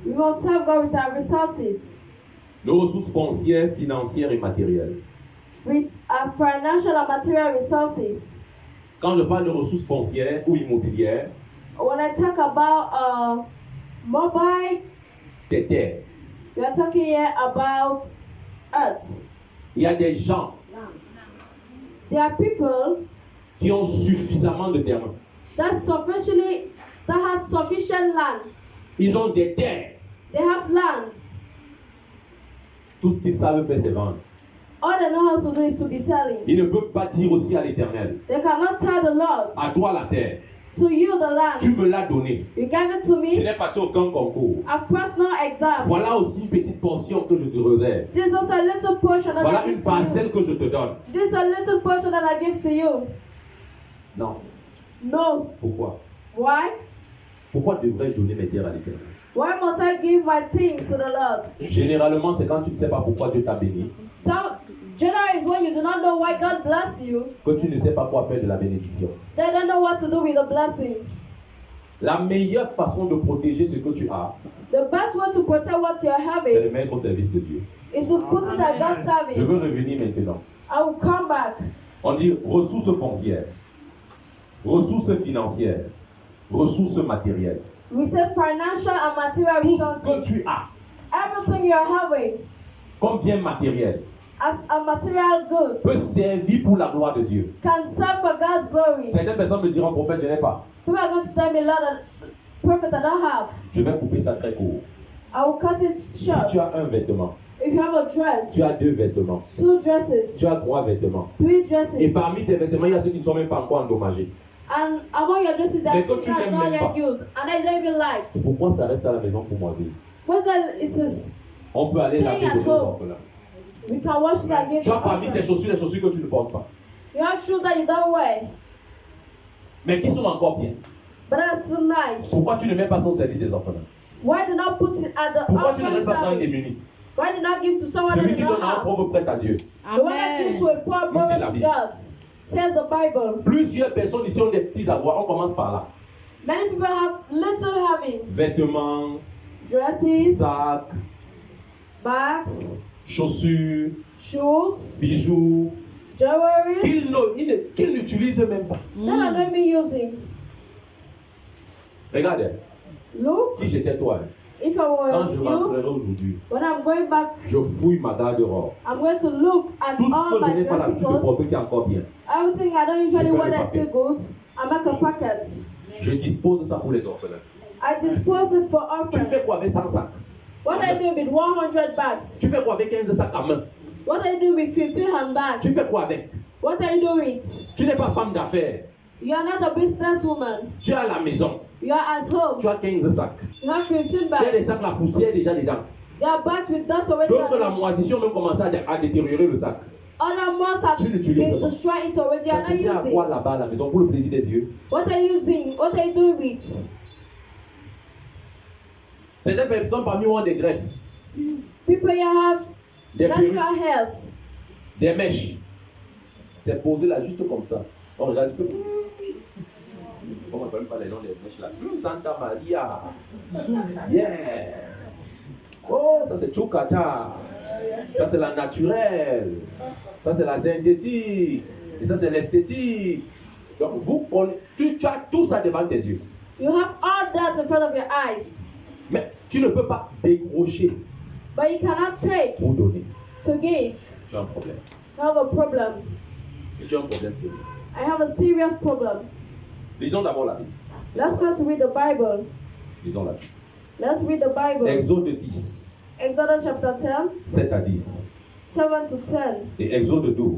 we must serve God with our resources, Nos ressources foncières, financières et matérielles. with our financial and material resources. Quand je parle de ressources foncières ou immobilières, When I talk about mobile, des terres. we are talking here about earth. Il y a des gens There are people qui ont suffisamment de terrain. that has sufficient land. Ils ont des terres. They have lands. Tout ce qu'ils savent faire, c'est vendre. All they know how to do is to be selling. Ils ne peuvent pas dire aussi à l'Éternel, They cannot tell the Lord, à toi la terre, to you the tu land. me l'as donné. You gave it to Je me. n'ai passé aucun concours. I've passed no exam. Voilà aussi une petite portion que je te réserve. This is also a little portion that Voilà I une give to you. parcelle que je te donne. This is a little portion that I give to you. Non. No. Pourquoi? Why? Pourquoi devrais-je donner mes terres à l'Éternel? Why must I give my things to the Lord? Généralement, c'est quand tu ne sais pas pourquoi Dieu t'a béni, So, generally is when you do not know why God bless you, que tu ne sais pas quoi faire de la bénédiction. they don't know what to do with the blessing. La meilleure façon de protéger ce que tu as, The best way to protect what you're c'est de having le mettre au service de Dieu. is to put it at God's Je veux service. revenir maintenant. I will come back. On dit ressources foncières, ressources financières, ressources matérielles. We say financial and material Tout ce que resources. tu as Everything you're having comme bien matériel as a material good peut servir pour la gloire de Dieu. can serve for God's glory. Certaines personnes me diront, prophète, je n'ai pas. People are going to tell me, Lord, prophet, I don't have. Je vais couper ça très court. I will cut it Si short. tu as un vêtement, If you have a dress, tu as deux vêtements, 2 dresses, tu as trois vêtements. 3 Et dresses, parmi tes vêtements, il y a ceux qui ne sont même pas encore endommagés. and among your dresses Mais that toi, you tu are n'aimes not même yet pas. used, and I don't even like. Pourquoi ça reste à la maison pour moisir? What's that? It's just, On peut aller Staying laver at de nos home. orphelins. we can wash it and give Tu it as parmi tes offering. chaussures les chaussures que tu ne portes pas. You have shoes that you don't wear, Mais qui sont encore bien. but that's still nice. Pourquoi tu ne mets pas ça au service des orphelins? Why do not put it at the Pourquoi tu ne offering donnes pas ça à un service? démuni? Why do not give to someone that Celui you qui don't donne à un have? pauvre prête à Dieu. The one that gives to a poor Nous dit la brother to Bible. God, says the Bible. Plusieurs personnes ici ont des petits avoirs. On commence par là. Many people have little having Vêtements, dresses, sacs, bags, chaussures, shoes, bijoux, jewelry qu'ils n'utilisent même pas. that are not even using. Regardez, Look, si j'étais toi, if I quand was je you, rentrerai aujourd'hui, when I'm going back, je fouille ma garde-robe. I'm going to look at Tout ce all que je my n'ai pas dressing l'habitude de clothes. porter qui est encore bien, Everything I don't usually Je fais wear le that's paquet. still good, I make a packet. je dispose ça pour les orphelins. I dispose it for Tu fais orphans. quoi avec 100 sacs? What I do with 100 bags? Tu fais quoi avec 15 sacs à main? What I do with 15 handbags? Tu fais quoi avec? What I do with? Tu n'es pas femme d'affaires. You are not a businesswoman. Tu es à la maison. You are at home. Tu as 15 sacs. You have 15 Il y a des bags. sacs, la poussière déjà dedans. There are bags with dust already D'autres, on la it. moisissure même commencé à détériorer le sac. Other months have Tu l'utilises been pas. destroyed it already. You are Tu not sais à using. quoi là-bas à la maison pour le plaisir des yeux? What are you using? What are you doing with? Certaines personnes parmi eux ont des greffes, People here have des perruques, natural hairs. des mèches. C'est posé là juste comme ça. On regarde que. On ne rappelle pas les noms des mèches là. Santa Maria. Yeah. Oh, ça c'est Chukata. Ça c'est la naturelle. Ça c'est la synthétique. Et ça c'est l'esthétique. Donc tu as tout ça devant tes yeux. You have all that in front of your eyes, Mais tu ne peux pas décrocher but you cannot take pour donner. to give. Tu as un problème. I have a problem. Et tu as un problème sérieux. I have a serious problem. Lisons d'abord la Bible. Let's first read the Bible. Lisons la Bible. Let's read the Bible. Exode 10, Exodus chapter 10, 7 à 10. 7 to 10, Et Exode 12,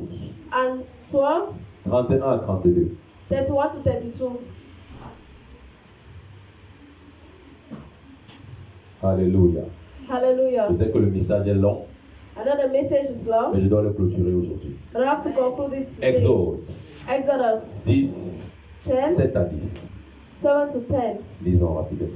and 12, 31 à 32. 31 to 32. Alléluia. Hallelujah. Je sais que le message est long, I know the message is long, mais je dois le clôturer aujourd'hui. but I have to conclude it today. Exode Exodus 10, 10, 7 à 10. 7 to 10. Lisons rapidement.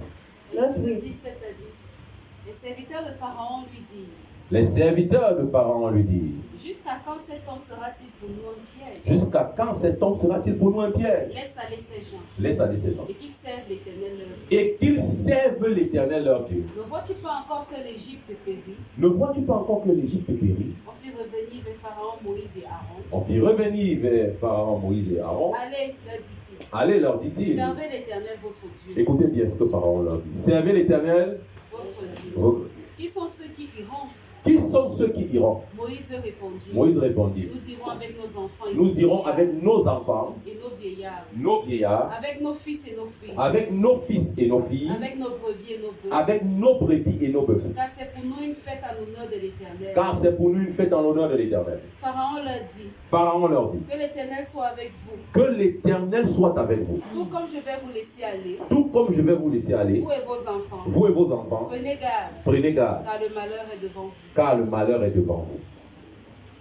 Let's Exode read. 17 à 10. Les serviteurs de Pharaon lui disent, Les serviteurs de Pharaon lui disent, jusqu'à quand cet homme sera-t-il pour nous un piège? jusqu'à quand cet homme sera-t-il pour nous un piège? Laisse aller ces gens Laisse aller ces gens. et qu'ils servent l'Éternel leur Dieu. Et qu'ils servent l'Éternel leur Dieu. Ne vois-tu pas encore que l'Égypte périt? Ne vois-tu pas encore que l'Égypte périt? On fit revenir vers Pharaon, Moïse et Aaron. On fit revenir vers Pharaon, Moïse et Aaron. Allez, leur dit-il, Allez, leur dit-il. servez l'Éternel votre Dieu. Écoutez bien ce que Pharaon leur dit. Servez l'Éternel. Votre Dieu. votre- Qui sont ceux qui iront? Qui sont ceux qui iront? Moïse répondit, Moïse répondit. nous irons avec nos enfants et Nous irons avec nos enfants, et nos vieillards, nos vieillards, avec nos fils et nos filles, avec nos fils et nos filles, avec nos brebis et nos bœufs. avec nos brebis et nos bœufs. Car c'est pour nous une fête en l'honneur de l'Éternel. Car c'est pour nous une fête en l'honneur de l'Éternel. Pharaon leur dit, Pharaon leur dit, que l'Éternel soit avec vous. que l'Éternel soit avec vous. Tout comme je vais vous laisser aller, Tout comme je vais vous laisser aller, vous et vos enfants. vous et vos enfants, Prenez garde, prenez garde, car le malheur est devant vous. car le malheur est devant vous.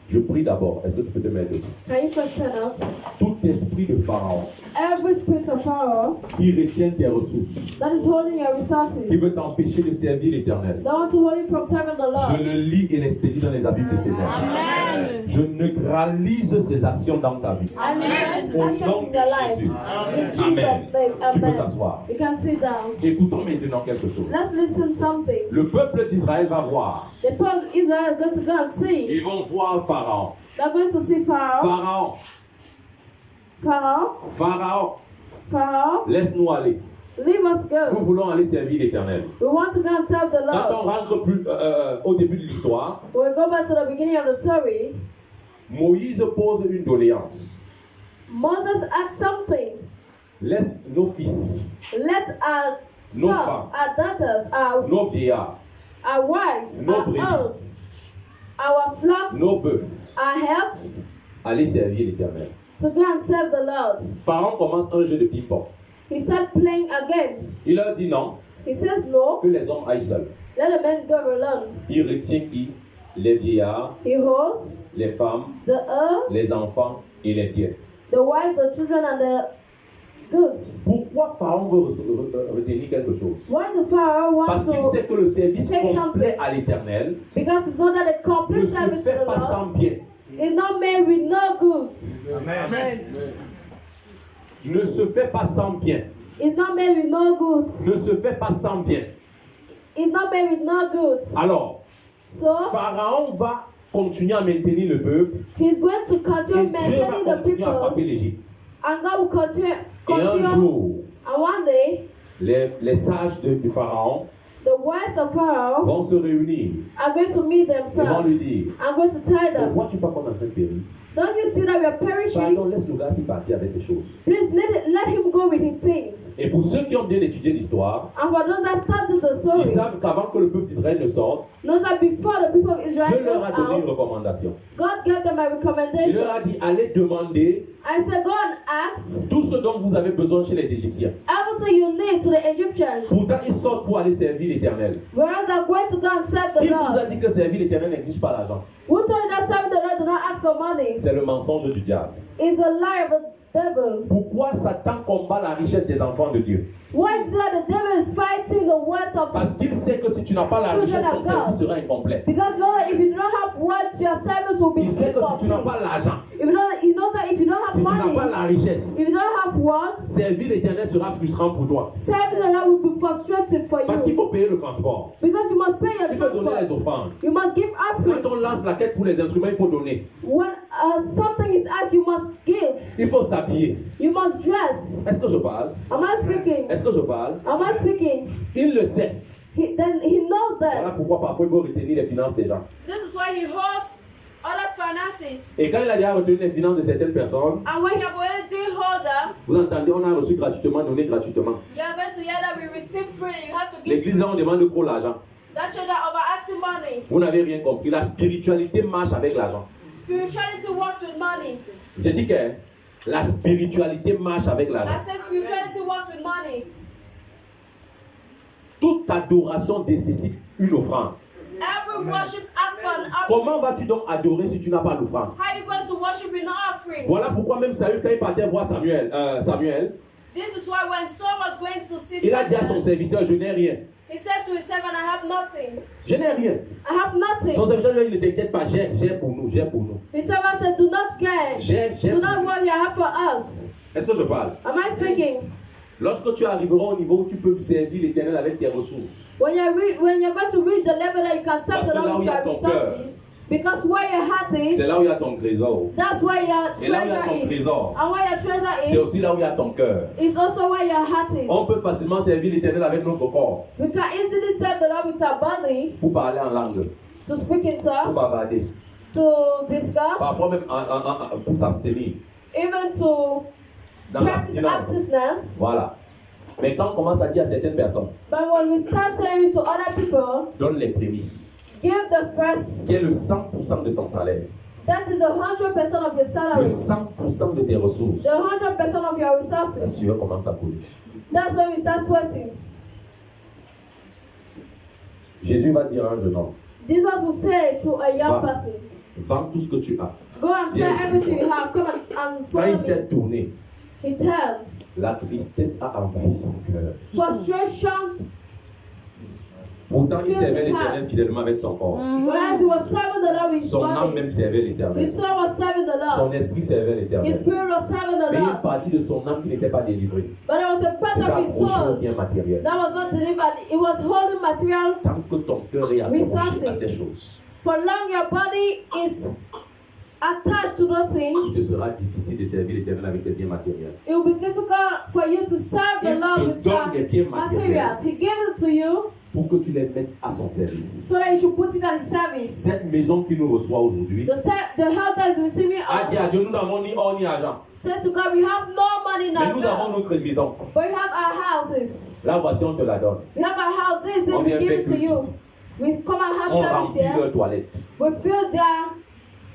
Je prie d'abord. Est-ce que tu peux te mettre debout? Can you first stand up? Tout esprit de Pharaon Every spirit of Pharaoh qui retient tes ressources, that is holding your qui resources, veut t'empêcher de servir l'Éternel, that want to hold you from serving the je Lord. le lis et l'expédie dans les habits de tes Amen. Je neutralise ces actions dans ta vie. And His Au actions nom in de your life. Jésus. In Jesus' Amen. name, Tu peux amen. t'asseoir. You can sit down. Écoutons maintenant quelque chose. Let's listen something. Le peuple d'Israël va voir. The people of Israel are going to go and see. Ils vont voir Pharaon. They're going to see Pharaoh. Pharaon, Pharaoh. Pharaon, Pharaoh. laisse-nous aller. Leave us Nous go. voulons aller servir l'Éternel. We want to go and serve the Quand on Lord. rentre plus, au début de l'histoire, When we go back to the beginning of the story, Moïse pose une doléance. Moses asked something. Laisse nos fils, Let our Nos sons, femmes. our daughters, nos vieillards, our wives, Nos our brebis. oats, our flocks, nos bœufs our herds, aller servir l'Éternel. to go and serve the Lord. Pharaon commence un jeu de ping-pong. He started playing again. Il leur dit non, He says no, que les hommes aillent seuls. let the men go alone. Il retient qui? Les vieillards, He holds les femmes, the earth, les enfants et les biens. the wives, the children, and the goods. Pourquoi Pharaon veut retenir quelque chose? Why the Pharaoh Parce wants qu'il sait to? que le service Take complet something. à l'Éternel Because it's not that a ne complete se service to fait the pas sans Lord bien. is not made with no goods. Amen. Ne se fait pas sans bien. It's not made with no goods. Ne se fait pas sans bien. It's not made with no goods. Alors, So Pharaon va continuer à maintenir le peuple he's going to et continue Dieu maintaining va the continuer à frapper people, l'Égypte. and God will continue. Et un jour, And one day, les sages du Pharaon the wives of Pharaoh vont se réunir are going to meet et vont themselves. lui dire, I'm going to tell ne them, vois-tu pas qu'on est en train de périr? don't you see that we are perishing? Pardon, laisse le gars s'y partir avec ces choses. Please let him go with his things. Et pour ceux qui ont bien étudié l'histoire, And for those that started the ils story, savent qu'avant que le peuple d'Israël ne sorte, know that before the people of Dieu Israel leur a goes donné une out, recommandation. God gave them a Il leur recommendation. a dit, allez demander I said, go and ask tout ce dont vous avez besoin chez les Égyptiens. everything you need to the Egyptians. Pourtant, ils sortent pour aller servir l'Éternel. Whereas they're going to go and serve Qui the vous a Lord. dit que servir l'Éternel n'exige pas l'argent? Who told you that serving the Lord do not ask for money? C'est le mensonge du diable. It's a lie of the devil. Pourquoi Satan combat la richesse des enfants de Dieu? Why is it that the devil is fighting the words of? Parce qu'il sait que si tu n'as pas la richesse, ton service sera incomplet. Because Lord, if you do not have words, your service will be Il sait que si tu n'as incomplete. pas l'argent, If you know, he knows knows that if you don't have Si tu n'as money, pas la richesse, if you don't have wealth, servir l'Éternel sera frustrant pour toi. serving the Lord will be frustrating for Parce qu'il you. faut payer le transport. Because you must pay your Il faut donner les transport. offrandes. You must give Quand offering. on lance la quête pour les instruments, il faut donner. When something is asked, you must give. Il faut s'habiller. You must dress. Est-ce que je parle? Am I speaking? Est-ce que je parle? Am I speaking? Il le sait. Then he knows Voilà that. pourquoi parfois il faut retenir les finances des gens. This is why he holds others' finances. Et quand il a déjà retenu les finances de certaines personnes, And when you have already hold them, vous entendez, on a reçu gratuitement, donné gratuitement. you are going to hear that we receive freely. You have to give. L'église, là, on demande trop l'argent. That church that overasking money. Vous n'avez rien compris. La spiritualité marche avec l'argent. Spirituality works with money. J'ai dit que la spiritualité marche avec l'argent. I said spirituality works with money. Toute adoration nécessite une offrande. Every worship asks for an offering. Comment vas-tu donc adorer si tu n'as pas d'offrande? How are you going to worship with no offering? Voilà pourquoi même Saül, quand il partait voir Samuel, This is why when Saul was going to see il a dit à son Samuel, serviteur, je n'ai rien. he said to his servant, I have nothing. Je n'ai rien. I have nothing. Son serviteur, lui, il ne t'inquiète pas, j'ai pour nous, j'ai pour nous. His servant said, do not care. J'ai Do pour not nous. worry, I have for us. Est-ce que je parle? Am I speaking? Lorsque tu arriveras au niveau où tu peux servir l'Éternel avec tes ressources, When you're going to reach the level that you can serve the Parce que là Lord où with il y a your ton cœur, resources, because where your heart c'est is, là où il y a ton trésor. that's where your Et là où il y a ton treasure is. trésor, And where your treasure c'est is, aussi là où il y a ton cœur. is also where your heart is. On peut facilement servir l'Éternel avec notre corps We can easily serve the Lord with our body, pour parler en langue, to speak in pour tongues, bavarder, to discuss, parfois même pour s'abstenir. even to Dans practice l'abstinence. abstinence. Voilà. Mais quand on commence à dire à certaines personnes, But when we start saying to other people, donne les prémices, give the first, qui est le 100% de ton salaire, that is 100% of your le salary, 100% de tes ressources, the 100% of your la resources. sueur commence à couler. That's when we start sweating. Jésus va dire à un jeune homme, Jesus will say to a young Va. person, vends tout ce que tu as. go and sell everything you have, come and Quand follow il me. s'est tourné, He turns. la tristesse a envahi son cœur. Frustrations, Pourtant, il servait l'Éternel fidèlement avec son corps. whereas he was serving the Lord with his Son âme body. même servait l'Éternel. His soul was serving the Son Lord. esprit servait His l'Éternel. spirit was serving the Mais une Lord. partie de son âme qui n'était pas délivrée. But there was a part C'était of his accroché au soul bien matériel. that was not delivered. It was holding material. Tant que ton cœur est accroché à Resources. ces choses, For long your body is attached to those il things, te sera difficile de servir l'Éternel avec tes biens matériels. it will be difficult for you to serve the Il Lord te with donne des biens your matériels materials. He gave it to you pour que tu les mettes à son service. so that you should put it at his service. Cette maison qui nous reçoit aujourd'hui The house that is receiving a dit à us Dieu, nous n'avons ni or ni argent, said to God, we have no money in mais our nous avons house, notre maison. but we have our houses. Là, voici, on te la donne. We have our house. This is On it. We vient give faire it to culte you. ici. We come and have On service remplit here. leurs toilettes. We fill their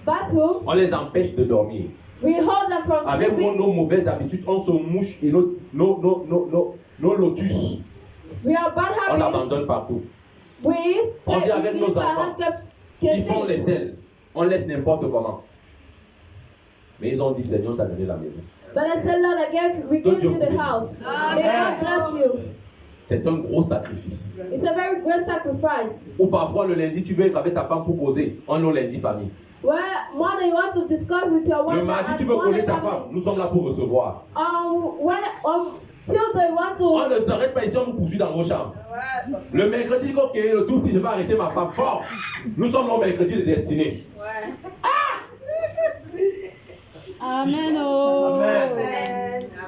bathrooms. On les empêche de dormir. We hold them from Avec sleeping. nos mauvaises habitudes, on se mouche et nos lotus, We have bad on habits. l'abandonne partout. We On vit avec we nos leave our enfants. handkerchiefs. Ils font les selles. On laisse n'importe comment. Mais ils ont dit, Seigneur, t'as donné la maison. But I said, Lord, we Que gave Dieu you vous the bénisse. house. May God bless you. C'est un gros sacrifice. It's a very great sacrifice. Ou parfois le lundi, tu veux être avec ta femme pour causer. On est au lundi famille. Where Monday you want to discuss with your wife. Le mardi, and tu veux Monday connaître ta family. femme. Nous sommes là pour recevoir. Tuesday you want to. On ne s'arrête pas ici, on nous poursuit dans vos chambres. Le mercredi, ok, le 12, si je vais arrêter ma femme fort. Nous sommes au mercredi de destinée. Amen. Oh.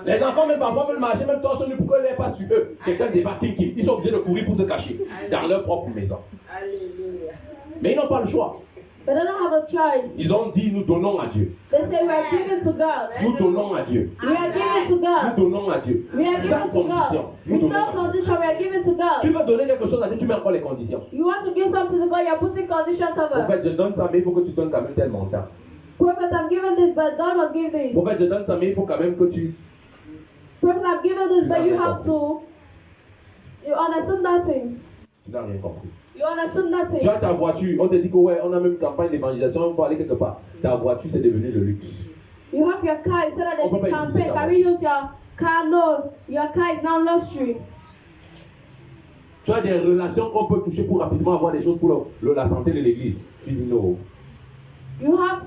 Les enfants, même parfois, veulent marcher, même torse nu, pourquoi ils ne l'est pas sur eux. Quelqu'un débarque, ils sont obligés de courir pour se cacher dans leur propre maison. Mais ils n'ont pas le choix. But they don't have a choice. Ils ont dit, nous donnons à Dieu. They say we are giving to God. Nous donnons à Dieu. We are giving to Nous God. donnons à Dieu. We are Sans giving to condition. God. Nous With donnons no à Dieu. condition, we are giving to Tu God. veux donner quelque chose à Dieu, tu mets encore les conditions. You want to give something to God, you are putting conditions En over. fait, je donne ça, mais il faut que tu donnes quand même tel montant. Prophet, I'm giving this, but God must give this. En fait, je donne ça, mais il faut quand même que tu... Prophet, I'm giving this, but you have to. You understand nothing. Tu n'as rien compris. You understand nothing. Tu as ta voiture, on te dit que ouais, on a même une campagne d'évangélisation, il faut aller quelque part. Ta voiture, c'est devenu le luxe. You have your car, you said that there's On peut a pas utiliser campaign. ta Can we use your car? No. Your car is now luxury. Tu as des relations qu'on peut toucher pour rapidement avoir des choses pour la santé de l'église. Tu dis non. You have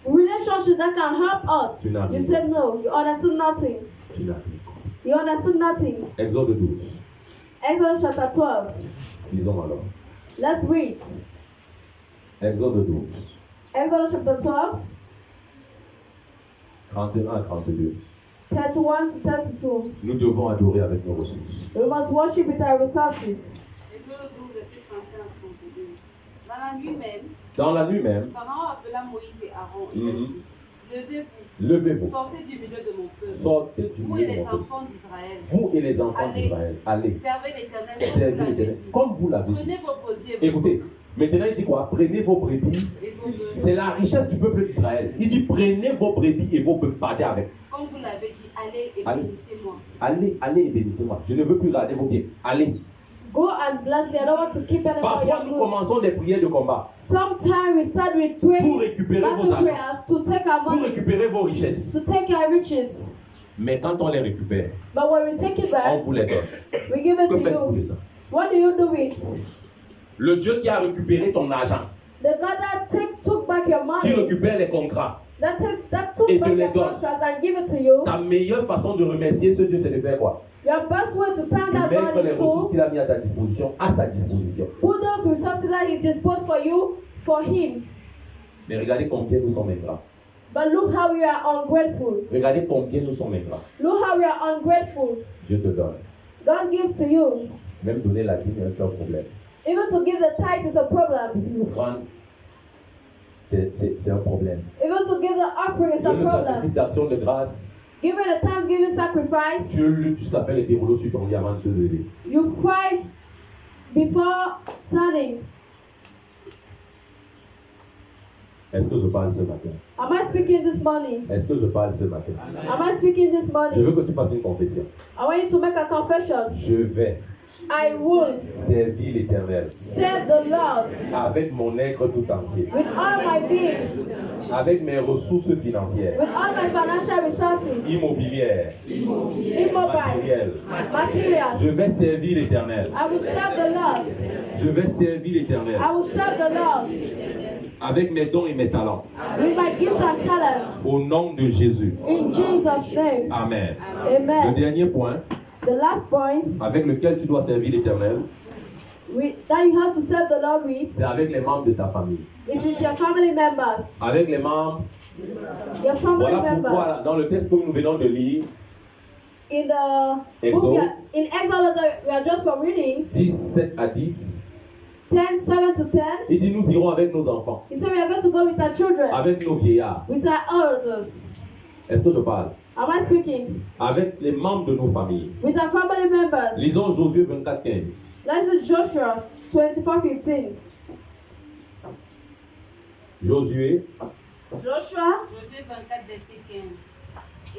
Relationship that can help us. Tu n'as You rien. said no. You understood nothing. Tu n'as rien compris. You understood nothing. Exode 12. Exodus chapter 12. Lisons alors. Let's read. Exode 12. Exodus chapter 12, 31 à 32. 31 to 32. Nous devons adorer avec nos ressources. We must worship with our resources. Exode 12, verset 31 à 32. Dans la nuit même, Dans la nuit même, Pharaon appela Moïse et Aaron et leur Mhm. dit, levez-vous, levez-vous. sortez du milieu de mon peuple, Sortez du vous milieu et de les mon peuple. enfants d'Israël. Vous et les enfants Allez. d'Israël, allez. Servez l'Éternel comme vous Servez l'avez l'Éternel. dit. Comme vous l'avez dit. Prenez vos brebis et vos Écoutez, maintenant il dit quoi? Prenez vos brebis. et vos bœufs. C'est la richesse du peuple d'Israël. Il dit prenez vos brebis et vos bœufs, partez avec. Comme vous l'avez dit, allez et Allez. bénissez-moi. Allez, allez et bénissez-moi. Je ne veux plus garder vos biens. Allez. Go and bless me. I don't want to keep any more Parfois your nous goods. commençons des prières de combat Sometimes we start with pour praying, récupérer vos battle argent, prayers to take our pour money, récupérer vos richesses. to take our riches. Mais quand on les récupère, But when we take it on back, vous les donne. we give it Que to faites-vous de you. ça? What do you do with Le Dieu qui a récupéré ton argent, the God that took back your qui money, récupère les contrats, that took Et te back les your donne. contracts and give it to you? ta meilleure façon de remercier ce Dieu, c'est de faire quoi? Your best way to thank that Mettre God les is ressources to qu'il a mis à ta disposition, à sa disposition. put those resources that He disposed for you for Him. Mais regardez combien nous sommes ingrats. But look how we are ungrateful. Regardez combien nous sommes ingrats. Look how we are ungrateful. Dieu te donne. God gives to you. Même donner la dîme est un problème. Even to give the tithe is a problem. L'offrande, c'est un problème. Even to give the offering is a Le problem. sacrifice d'action de grâce, Giving a thanksgiving sacrifice, Dieu lutte jusqu'à faire les dérouleaux sur ton diamant de te donner. you fight before standing. Est-ce que je parle ce matin? Am I speaking this morning? Est-ce que je parle ce matin? Am I speaking this Je morning? veux que tu fasses une confession. I want you to make a confession. Je vais I will servir l'Éternel serve the Lord avec mon être tout entier, with all my being, avec mes ressources financières, with all my financial resources, immobilières, immobile, matérielles. material. Je vais servir l'Éternel. I will serve the Lord. Je vais servir l'Éternel I will serve the Lord avec mes dons et mes talents. with my gifts and talents. Au nom de Jésus. In Jesus' name. Amen. Le Amen. dernier point The last point avec lequel tu dois servir l'Éternel, that you have to serve the Lord with c'est avec les membres de ta famille. is with your family members. Avec les membres. Your family Voilà members. pourquoi dans le texte que nous venons de lire, In the Exodus. book, in Exodus that we are just from reading, 17 à 10, 10, 7 to 10, il dit nous irons avec nos enfants, he said we are going to go with our children, avec nos vieillards. with our elders. Est-ce que je parle? Am I speaking? Avec les membres de nos familles. With our family members. Lisons Josué 24, 15. Let's do Joshua 24:15. Josué, Joshua, Josué 24, verset 15.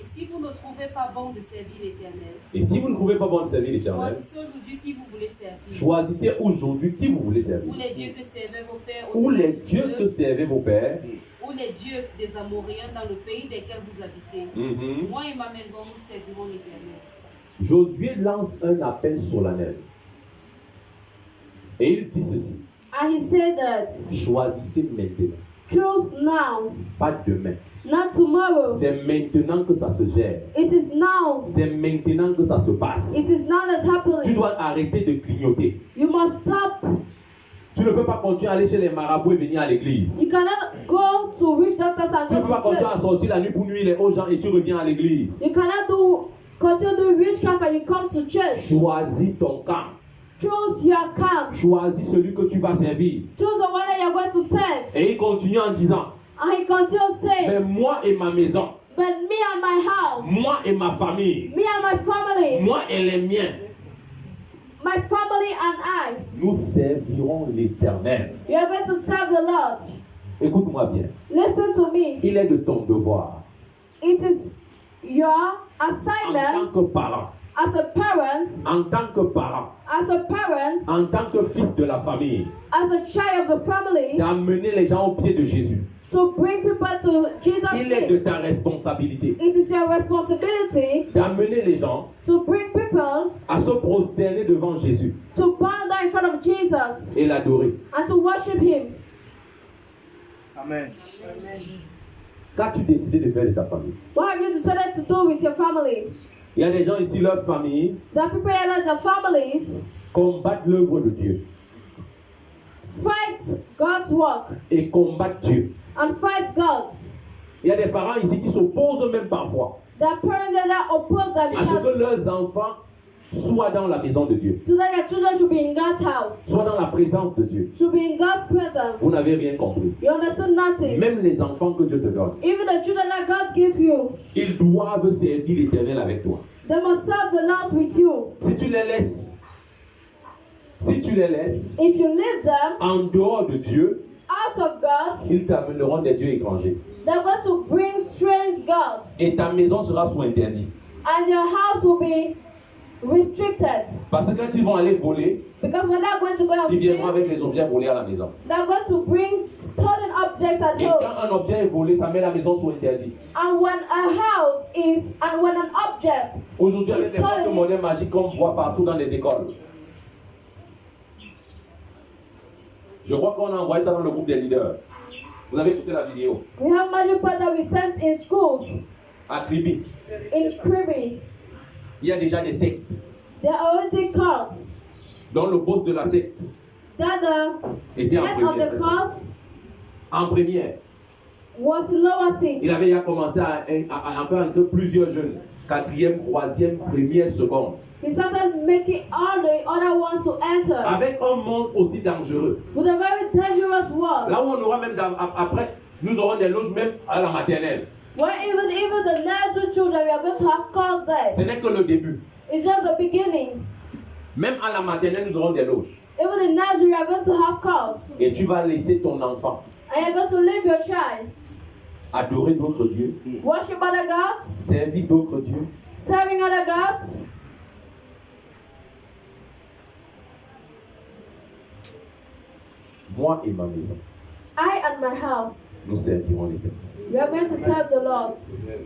Et si vous ne trouvez pas bon de servir l'Éternel, et si vous ne trouvez pas bon de servir l'Éternel, choisissez aujourd'hui qui vous voulez servir. choisissez aujourd'hui qui vous voulez Ou servir. les dieux que servaient vos pères Ou au-delà les du dieux feu, que servaient vos pères. ou les dieux des Amoréens dans le pays desquels vous habitez. Mhm. Moi et ma maison, nous servirons l'Éternel. Josué lance un appel solennel. Et il dit ceci. and he said that Choisissez maintenant. choose now, Pas demain. not tomorrow. C'est maintenant que ça se gère. It is now. C'est maintenant que ça se passe. It is now that's Tu happening. dois arrêter de clignoter. You must stop. Tu ne peux pas continuer à aller chez les marabouts et venir à l'église. You cannot go to witch doctors and Tu ne peux go pas to continuer à church. sortir la nuit pour nuire aux gens et tu reviens à l'église. You cannot continue doing witchcraft and you come to church. Choisis ton camp. Choose your camp. Choisis celui que tu vas servir. Choose the one that you're going to serve. Et il continue en disant, And he continues mais saying, moi et ma maison, but me and my house, moi et ma famille, me and my family, moi et les miens, my family and I, nous servirons l'Éternel. we are going to serve the Lord. Écoute-moi bien. Listen to me. Il est de ton devoir, It is your en assignment tant que parent, as a parent, en tant que parent, en tant que fils de la famille, as a child of the family, d'amener les gens au pied de Jésus. to bring people to Jesus' Il est de feet. ta responsabilité It is your responsibility d'amener les gens to bring people à se prosterner devant Jésus to bow down in front of Jesus et l'adorer. and to worship Him. Amen. Qu'as-tu décidé de faire de ta famille? What have you decided to do with your family? Il y a des gens ici, leur famille There are people here that their families combattent l'œuvre de Dieu fight God's work et combattent Dieu. and fight God. Il y a des parents ici qui s'opposent même parfois There are parents here that oppose à ce themselves que leurs enfants soient dans la maison de Dieu, so that their children should be in God's house, soient dans la présence de Dieu. should be in God's presence. Vous n'avez rien compris. You understand nothing. Même les enfants que Dieu te donne, Even the children that God gives you, ils doivent servir l'Éternel avec toi. they must serve the Lord with you. Si tu les laisses, If you leave them en dehors de Dieu, out of God, ils t'amèneront des dieux étrangers. they're going to bring strange gods, Et ta maison sera sous interdit. and your house will be restricted. Parce que quand ils vont aller voler, Because when they're going to go and ils viendront steal, avec les objets volés à la maison. they're going to bring stolen objects at Et home. quand un objet est volé, ça met la maison sous interdit. And when an object, Aujourd'hui, avec les portes modernes magiques qu'on voit partout dans les écoles, je crois qu'on a envoyé ça dans le groupe des leaders. Vous avez écouté la vidéo we have magic pots that we sent in schools, à Kribi. in Kribi. Il y a déjà des sectes There are already cults dont le boss de la secte that the était en head of the première. cult En première. was in lower seat. Il avait déjà commencé à faire entrer plusieurs jeunes. 4e, 3e, 1er, seconde. He started making all the other ones to enter Avec un monde aussi dangereux. with a very dangerous world. Là où on aura même après, nous aurons des loges même à la maternelle. Where even the nursery children, we are going to have cults there. Ce n'est que le début. It's just the beginning. Même à la maternelle, nous aurons des loges. Even in nursery, we are going to have cults. Et tu vas laisser ton enfant And you're going to leave your child, adorer d'autres dieux, worship other gods, servir d'autres dieux. serving other gods. Moi et ma maison, I and my house, nous servirons l'Éternel. we are going to serve the Lord.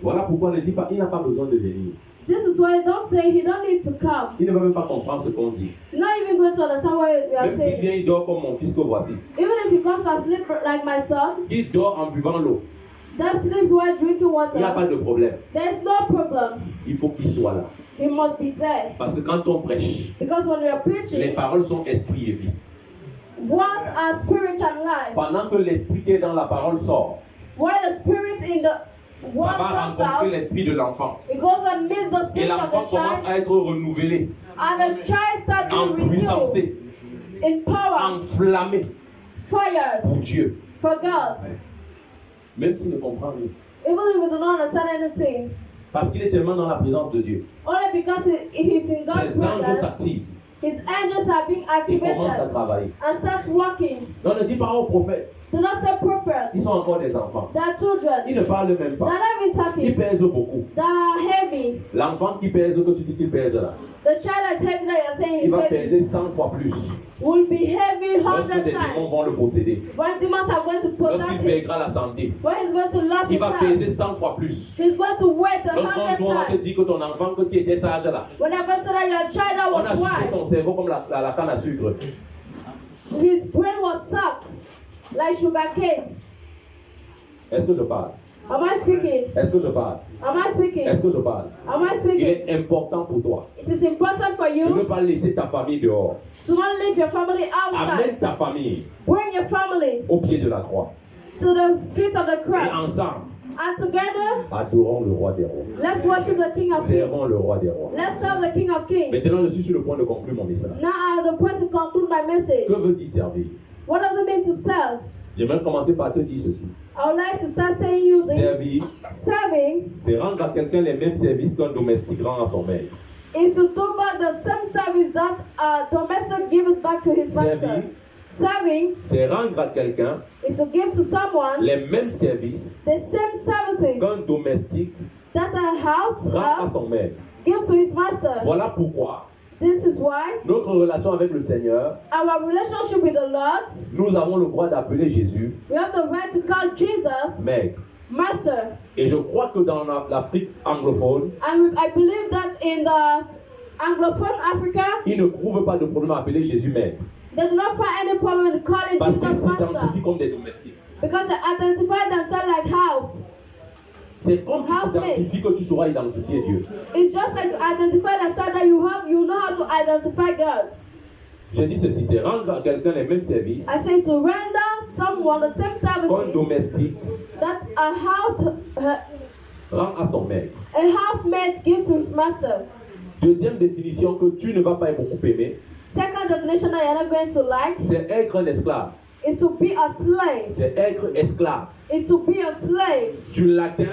Voilà pourquoi on ne dit pas, il n'a pas besoin de venir. This is why don't say he don't need to come. Il ne va même pas comprendre ce qu'on dit. Not even going to understand what we are Même s'il saying. vient, il dort comme mon fils que voici. Even if he comes and sleep like my son, Qui dort en buvant l'eau. that sleeps while drinking Il n'y a pas water, de problème. there's no problem. Il faut qu'il soit là. He must be there. Parce que quand on prêche, Because when we are les preaching, paroles sont esprit et vie. one are spirit and life. Pendant que l'esprit qui est dans la parole sort, While the spirit in the ça word va comes rencontrer out, l'esprit de l'enfant. it goes and meets the Et spirit of l'enfant the commence child, à être renouvelé, and the child starts being renewed empuissancé, in power, enflammé fired pour Dieu. for God. Même s'il ne comprend rien. Even if we do not understand anything, Parce qu'il est seulement dans la présence de Dieu. only because he's in God's Ses anges presence, s'activent his angels are being et commencent à activated travailler. and starts working. On ne dit pas aux prophètes, Do not say prophets. ils sont encore des enfants. They're children. Ils ne parlent même They're pas. not even Ils talking. pèsent beaucoup. They're heavy. L'enfant qui pèse, que tu dis qu'il pèse là, The child that's heavy that you're saying il is va heavy peser 100 fois plus. will be heavy Lorsque 100 des démons times. vont le posséder. When demons are going to possess Lorsqu'il him, perdra la santé, when he's going to lose il his va child, peser 100 fois plus. he's going to wait Lorsqu'un 100 jour on te times. dit que ton enfant qui était sage là, When they're going to tell your child that on a was sucé wise, son cerveau comme la canne à sucre. his brain was sucked like sugar cane. Est-ce que je parle? Am I speaking? Est-ce que je parle? Am I speaking? Est-ce que je parle? Am I Il speaking? est important pour toi It is important for de ne you pas laisser ta famille dehors. to not leave your family Amène outside. ta famille Bring your family au pied de la croix. to the feet of the Et cross. ensemble, And together, adorons le roi des rois. let's worship the King of Servons Kings. le roi des rois. Let's serve the King of Kings. Maintenant, je suis sur le point de conclure mon message. Now I have the point to conclude my message. Que veut-il servir? What does it mean to serve? J'aimerais commencer par te dire ceci. I would like to start saying you this. Servir, Serving c'est rendre à quelqu'un les mêmes services qu'un domestique rend à son maître. is to do back the same service that a domestic gives back to his master. Servir, Serving c'est rendre à quelqu'un is to give to someone les mêmes services the same services qu'un domestique that a house rend à son maître. gives to his master. Voilà pourquoi This is why notre relation avec le Seigneur, our relationship with the Lord, nous avons le droit d'appeler Jésus we have the right to call Jesus maître. master. Et je crois que dans l'Afrique anglophone, And I believe that in the Anglophone Africa, ils ne trouvent pas de problème à appeler Jésus maître. they do not find any problem in calling Parce qu'ils Jesus master s'identifient comme des domestiques. because they identify themselves like house. C'est comme tu Housemate. t'identifies que tu sauras identifier Dieu. It's just like you identify the star that you know how to identify God. Je dis ceci, c'est rendre à quelqu'un les mêmes services I say to render someone the same qu'un services domestique that rend à son maître. a housemate gives to his master. Deuxième définition que tu ne vas pas beaucoup aimer, Second definition that you're not going to like c'est être un esclave. is to be a slave. C'est être esclave. Is to be a slave. Du latin,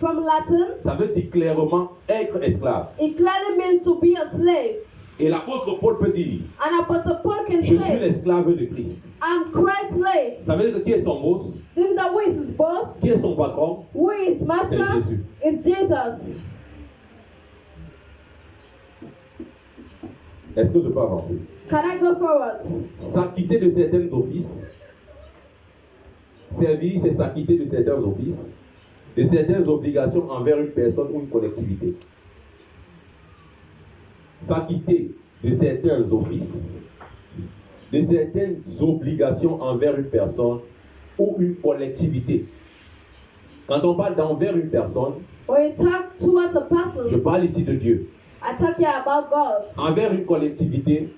From Latin, ça veut dire clairement être esclave. it clearly means to be a slave. Et l'apôtre Paul peut dire, And Apostle Paul can je suis say, l'esclave de Christ. I'm Christ's slave. Ça veut dire que qui est son boss? Do you know who is his boss? Qui est son patron? Who is his master? C'est Jésus. It's Jesus. Est-ce que je peux avancer? Can I go forward? S'acquitter de certains offices. Servir, c'est s'acquitter de certains offices, de certaines obligations envers une personne ou une collectivité. S'acquitter de certains offices, de certaines obligations envers une personne ou une collectivité. Quand on parle d'envers une personne, When you talk towards a je person, parle ici de Dieu. I talk here about God. Envers une collectivité,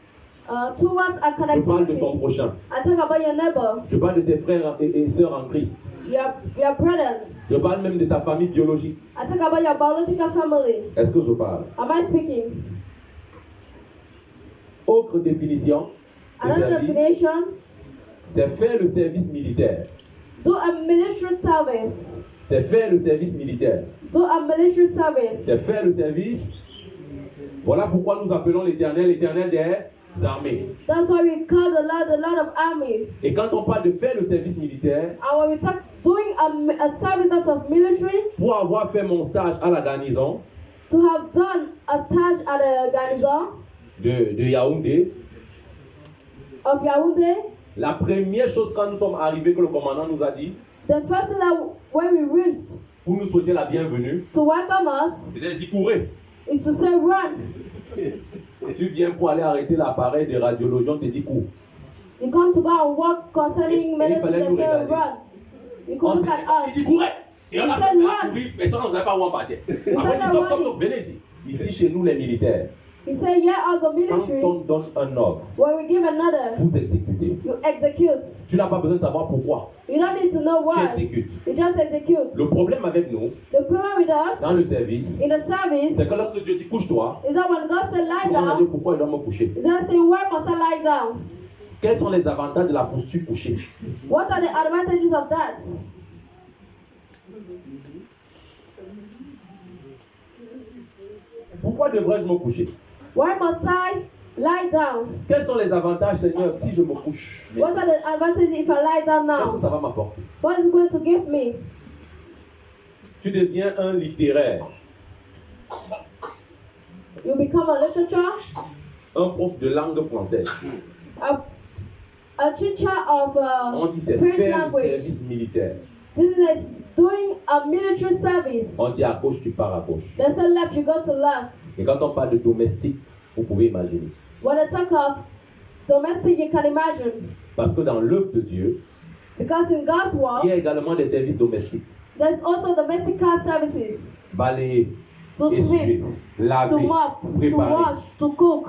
Towards a je parle de connectivity, ton prochain. I talk about your neighbor, Je parle de tes frères et sœurs en Christ. your brothers. Je parle même de ta famille biologique. I talk about your biological family. Est-ce que je parle? Am I speaking? Autre définition de Another service, definition: c'est faire le service militaire. do a military service. C'est faire le service militaire. Do a military service. C'est faire le service. Voilà pourquoi nous appelons l'Éternel, l'Éternel des armées. That's why we call the Lord of army. Et quand on parle de faire le service militaire, And when we talk doing a service that's of military, pour avoir fait mon stage à la garnison to have done a stage at the garnison de Yaoundé, of Yaoundé, la première chose quand nous sommes arrivés que le commandant nous a dit, the first thing that when we reached pour nous souhaiter la bienvenue, to welcome us il a dit courez. is to say run. Tu viens pour aller arrêter l'appareil de radiologie, on te dit cours. You come to go and work concerning Et medicine, il fallait they nous say regarder. run. You On could s'est look at il us. dit courez. Et on a Il fait fait à run. courir, personne ne savait pas où on partait. Après, fait il dit stop, run. stop, venez ici. Ici, chez nous, les militaires, He said, yeah, as the quand military, on donne un ordre, when we give another, vous exécutez. you execute. Tu n'as pas besoin de savoir pourquoi. You don't need to know Tu why. exécutes. You just execute. Le problème avec nous, The problem with us dans le service, in the service c'est que lorsque Dieu dit couche-toi, is that when God said lie on a dit down, pourquoi il doit me coucher. He doesn't say where must I lie down. Quels sont les avantages de la posture couchée? What are the advantages of that? Pourquoi devrais-je me coucher? Why must I lie down? Quels sont les avantages, Seigneur, si je me couche? What are the advantages if I lie down Qu'est-ce que now? ça va m'apporter? What is it going to give me? Tu deviens un littéraire, You become a literature, un prof de langue française. a teacher of On dit c'est French faire le language. service militaire. This is like doing a military service. On dit à gauche, tu pars à gauche. They say left, you go to left. Et quand on parle de domestique, vous pouvez imaginer. When they talk of domestic, you can imagine. Parce que dans l'œuvre de Dieu, Because in God's il y work, a également des services domestiques. there's also domestic car services. Balayer, To essuyer, sweep, to laver, mop, to préparer, wash, to cook,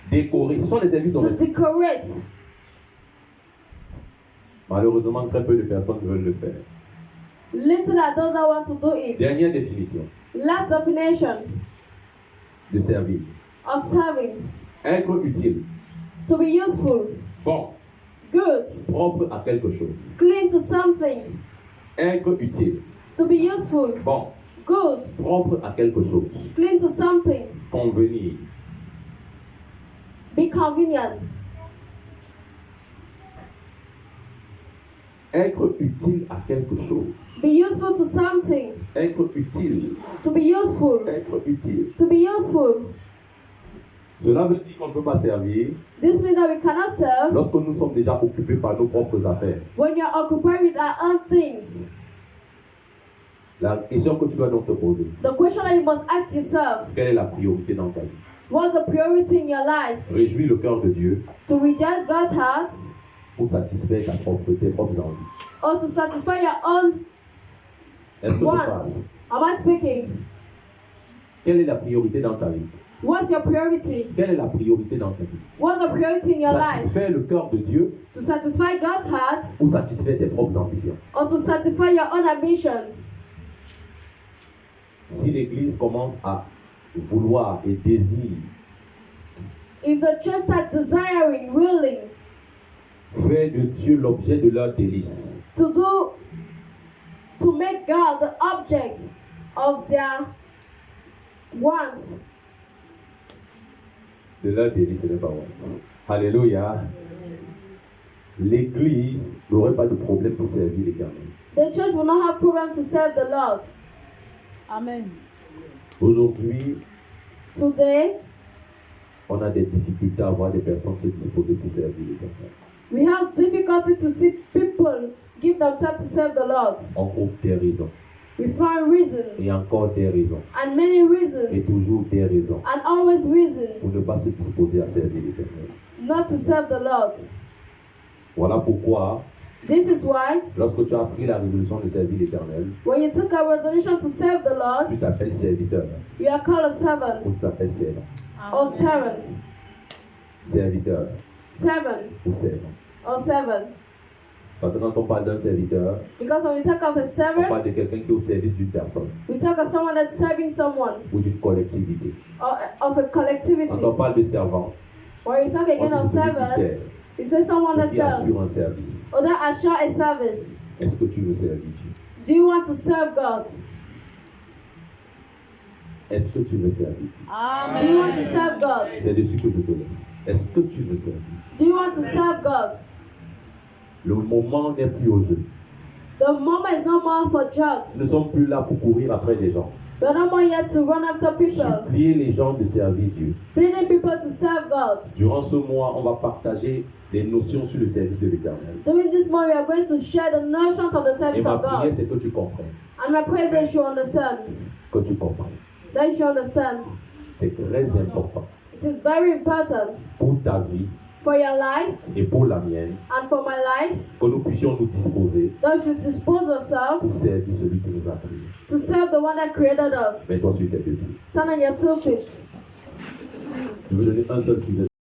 décorer. Ce sont des services to domestiques. decorate. Malheureusement, très peu de personnes veulent le faire. Little are those that want to do it. Dernière définition Last definition de servir. of serving: Être utile. to be useful, Bon, good, propre à quelque chose. clean to something. Être utile. To be useful, Bon, good, propre à quelque chose. clean to something. Convenir. Be convenient. Être utile à quelque chose. Be useful to something. Être utile. To be useful. Être utile. To be useful. Cela veut dire qu'on ne peut pas servir This means that we cannot serve lorsque nous sommes déjà occupés par nos propres affaires. when you're occupied with our own things. La question que tu dois donc te poser, The question that you must ask yourself: quelle est la priorité dans ta vie? what's the priority in your life? Réjouis le cœur de Dieu To rejoice God's heart pour satisfaire tes propres envies. or to satisfy your own Est-ce que je parle? wants. Am I speaking? Quelle est la priorité dans ta vie? What's your priority? Quelle est la priorité dans ta vie? What's the priority in your life? Satisfaire le cœur de Dieu To satisfy God's heart ou satisfaire tes propres ambitions? or to satisfy your own ambitions? Si l'Église commence à vouloir et désire If the church starts desiring, willing faire de Dieu l'objet de leur délice, to make God the object of their wants, de leur délice, ce n'est pas vrai. Alléluia. L'Église n'aurait pas de problème pour servir l'Éternel. the church will not have problem to serve the Lord. Amen. Aujourd'hui, Today, on a des difficultés à voir des personnes se disposer pour servir l'Éternel. we have difficulty to see people give themselves to serve the Lord. On trouve des raisons, We find reasons et encore des raisons, and many et reasons toujours des raisons and always pour ne reasons pas se disposer à servir l'Éternel. not to serve the Lord. Voilà pourquoi, This is why lorsque tu as pris la résolution de servir l'Éternel, when you took a resolution to serve the Lord, tu t'appelles serviteur you are called a servant ou tu t'appelles servant. or servant, Serviteur servant ou servant. or servant. Parce que quand on parle d'un serviteur, Because when we talk of a on servant, parle de quelqu'un qui est au service d'une personne we talk of someone that's serving someone ou d'une collectivité. or of a collectivity. Quand on parle de servant, When we talk on again dit of c'est celui qui servant, sert, we say someone that qui assure serves un service. or that assure a service. Est-ce que tu veux servir Dieu? Do you want to serve God? Est-ce que tu veux servir? Do you want to serve God? C'est dessus que je te laisse. Est-ce que tu veux servir? Do you want to serve God? Le moment n'est plus au jeu. The moment is no more for Nous jokes. ne sommes plus là pour courir après les gens. We're no more yet to run after people, Supplier les gens de servir Dieu. pleading people to serve God. Durant ce mois, on va partager des notions sur le service de l'Éternel. During this month, we are going to share the notions of the Et service ma of prière, God. c'est que tu comprennes. And my prayer that you understand. Que tu comprennes. That you understand. C'est très important It is very important pour ta vie for your life et pour la mienne and for my life que nous puissions nous disposer that you should dispose pour yourself servir celui qui nous a créés. to serve the one that created us. Mets-toi sur tes deux pieds. Stand on your 2 feet. Je veux donner un seul sujet.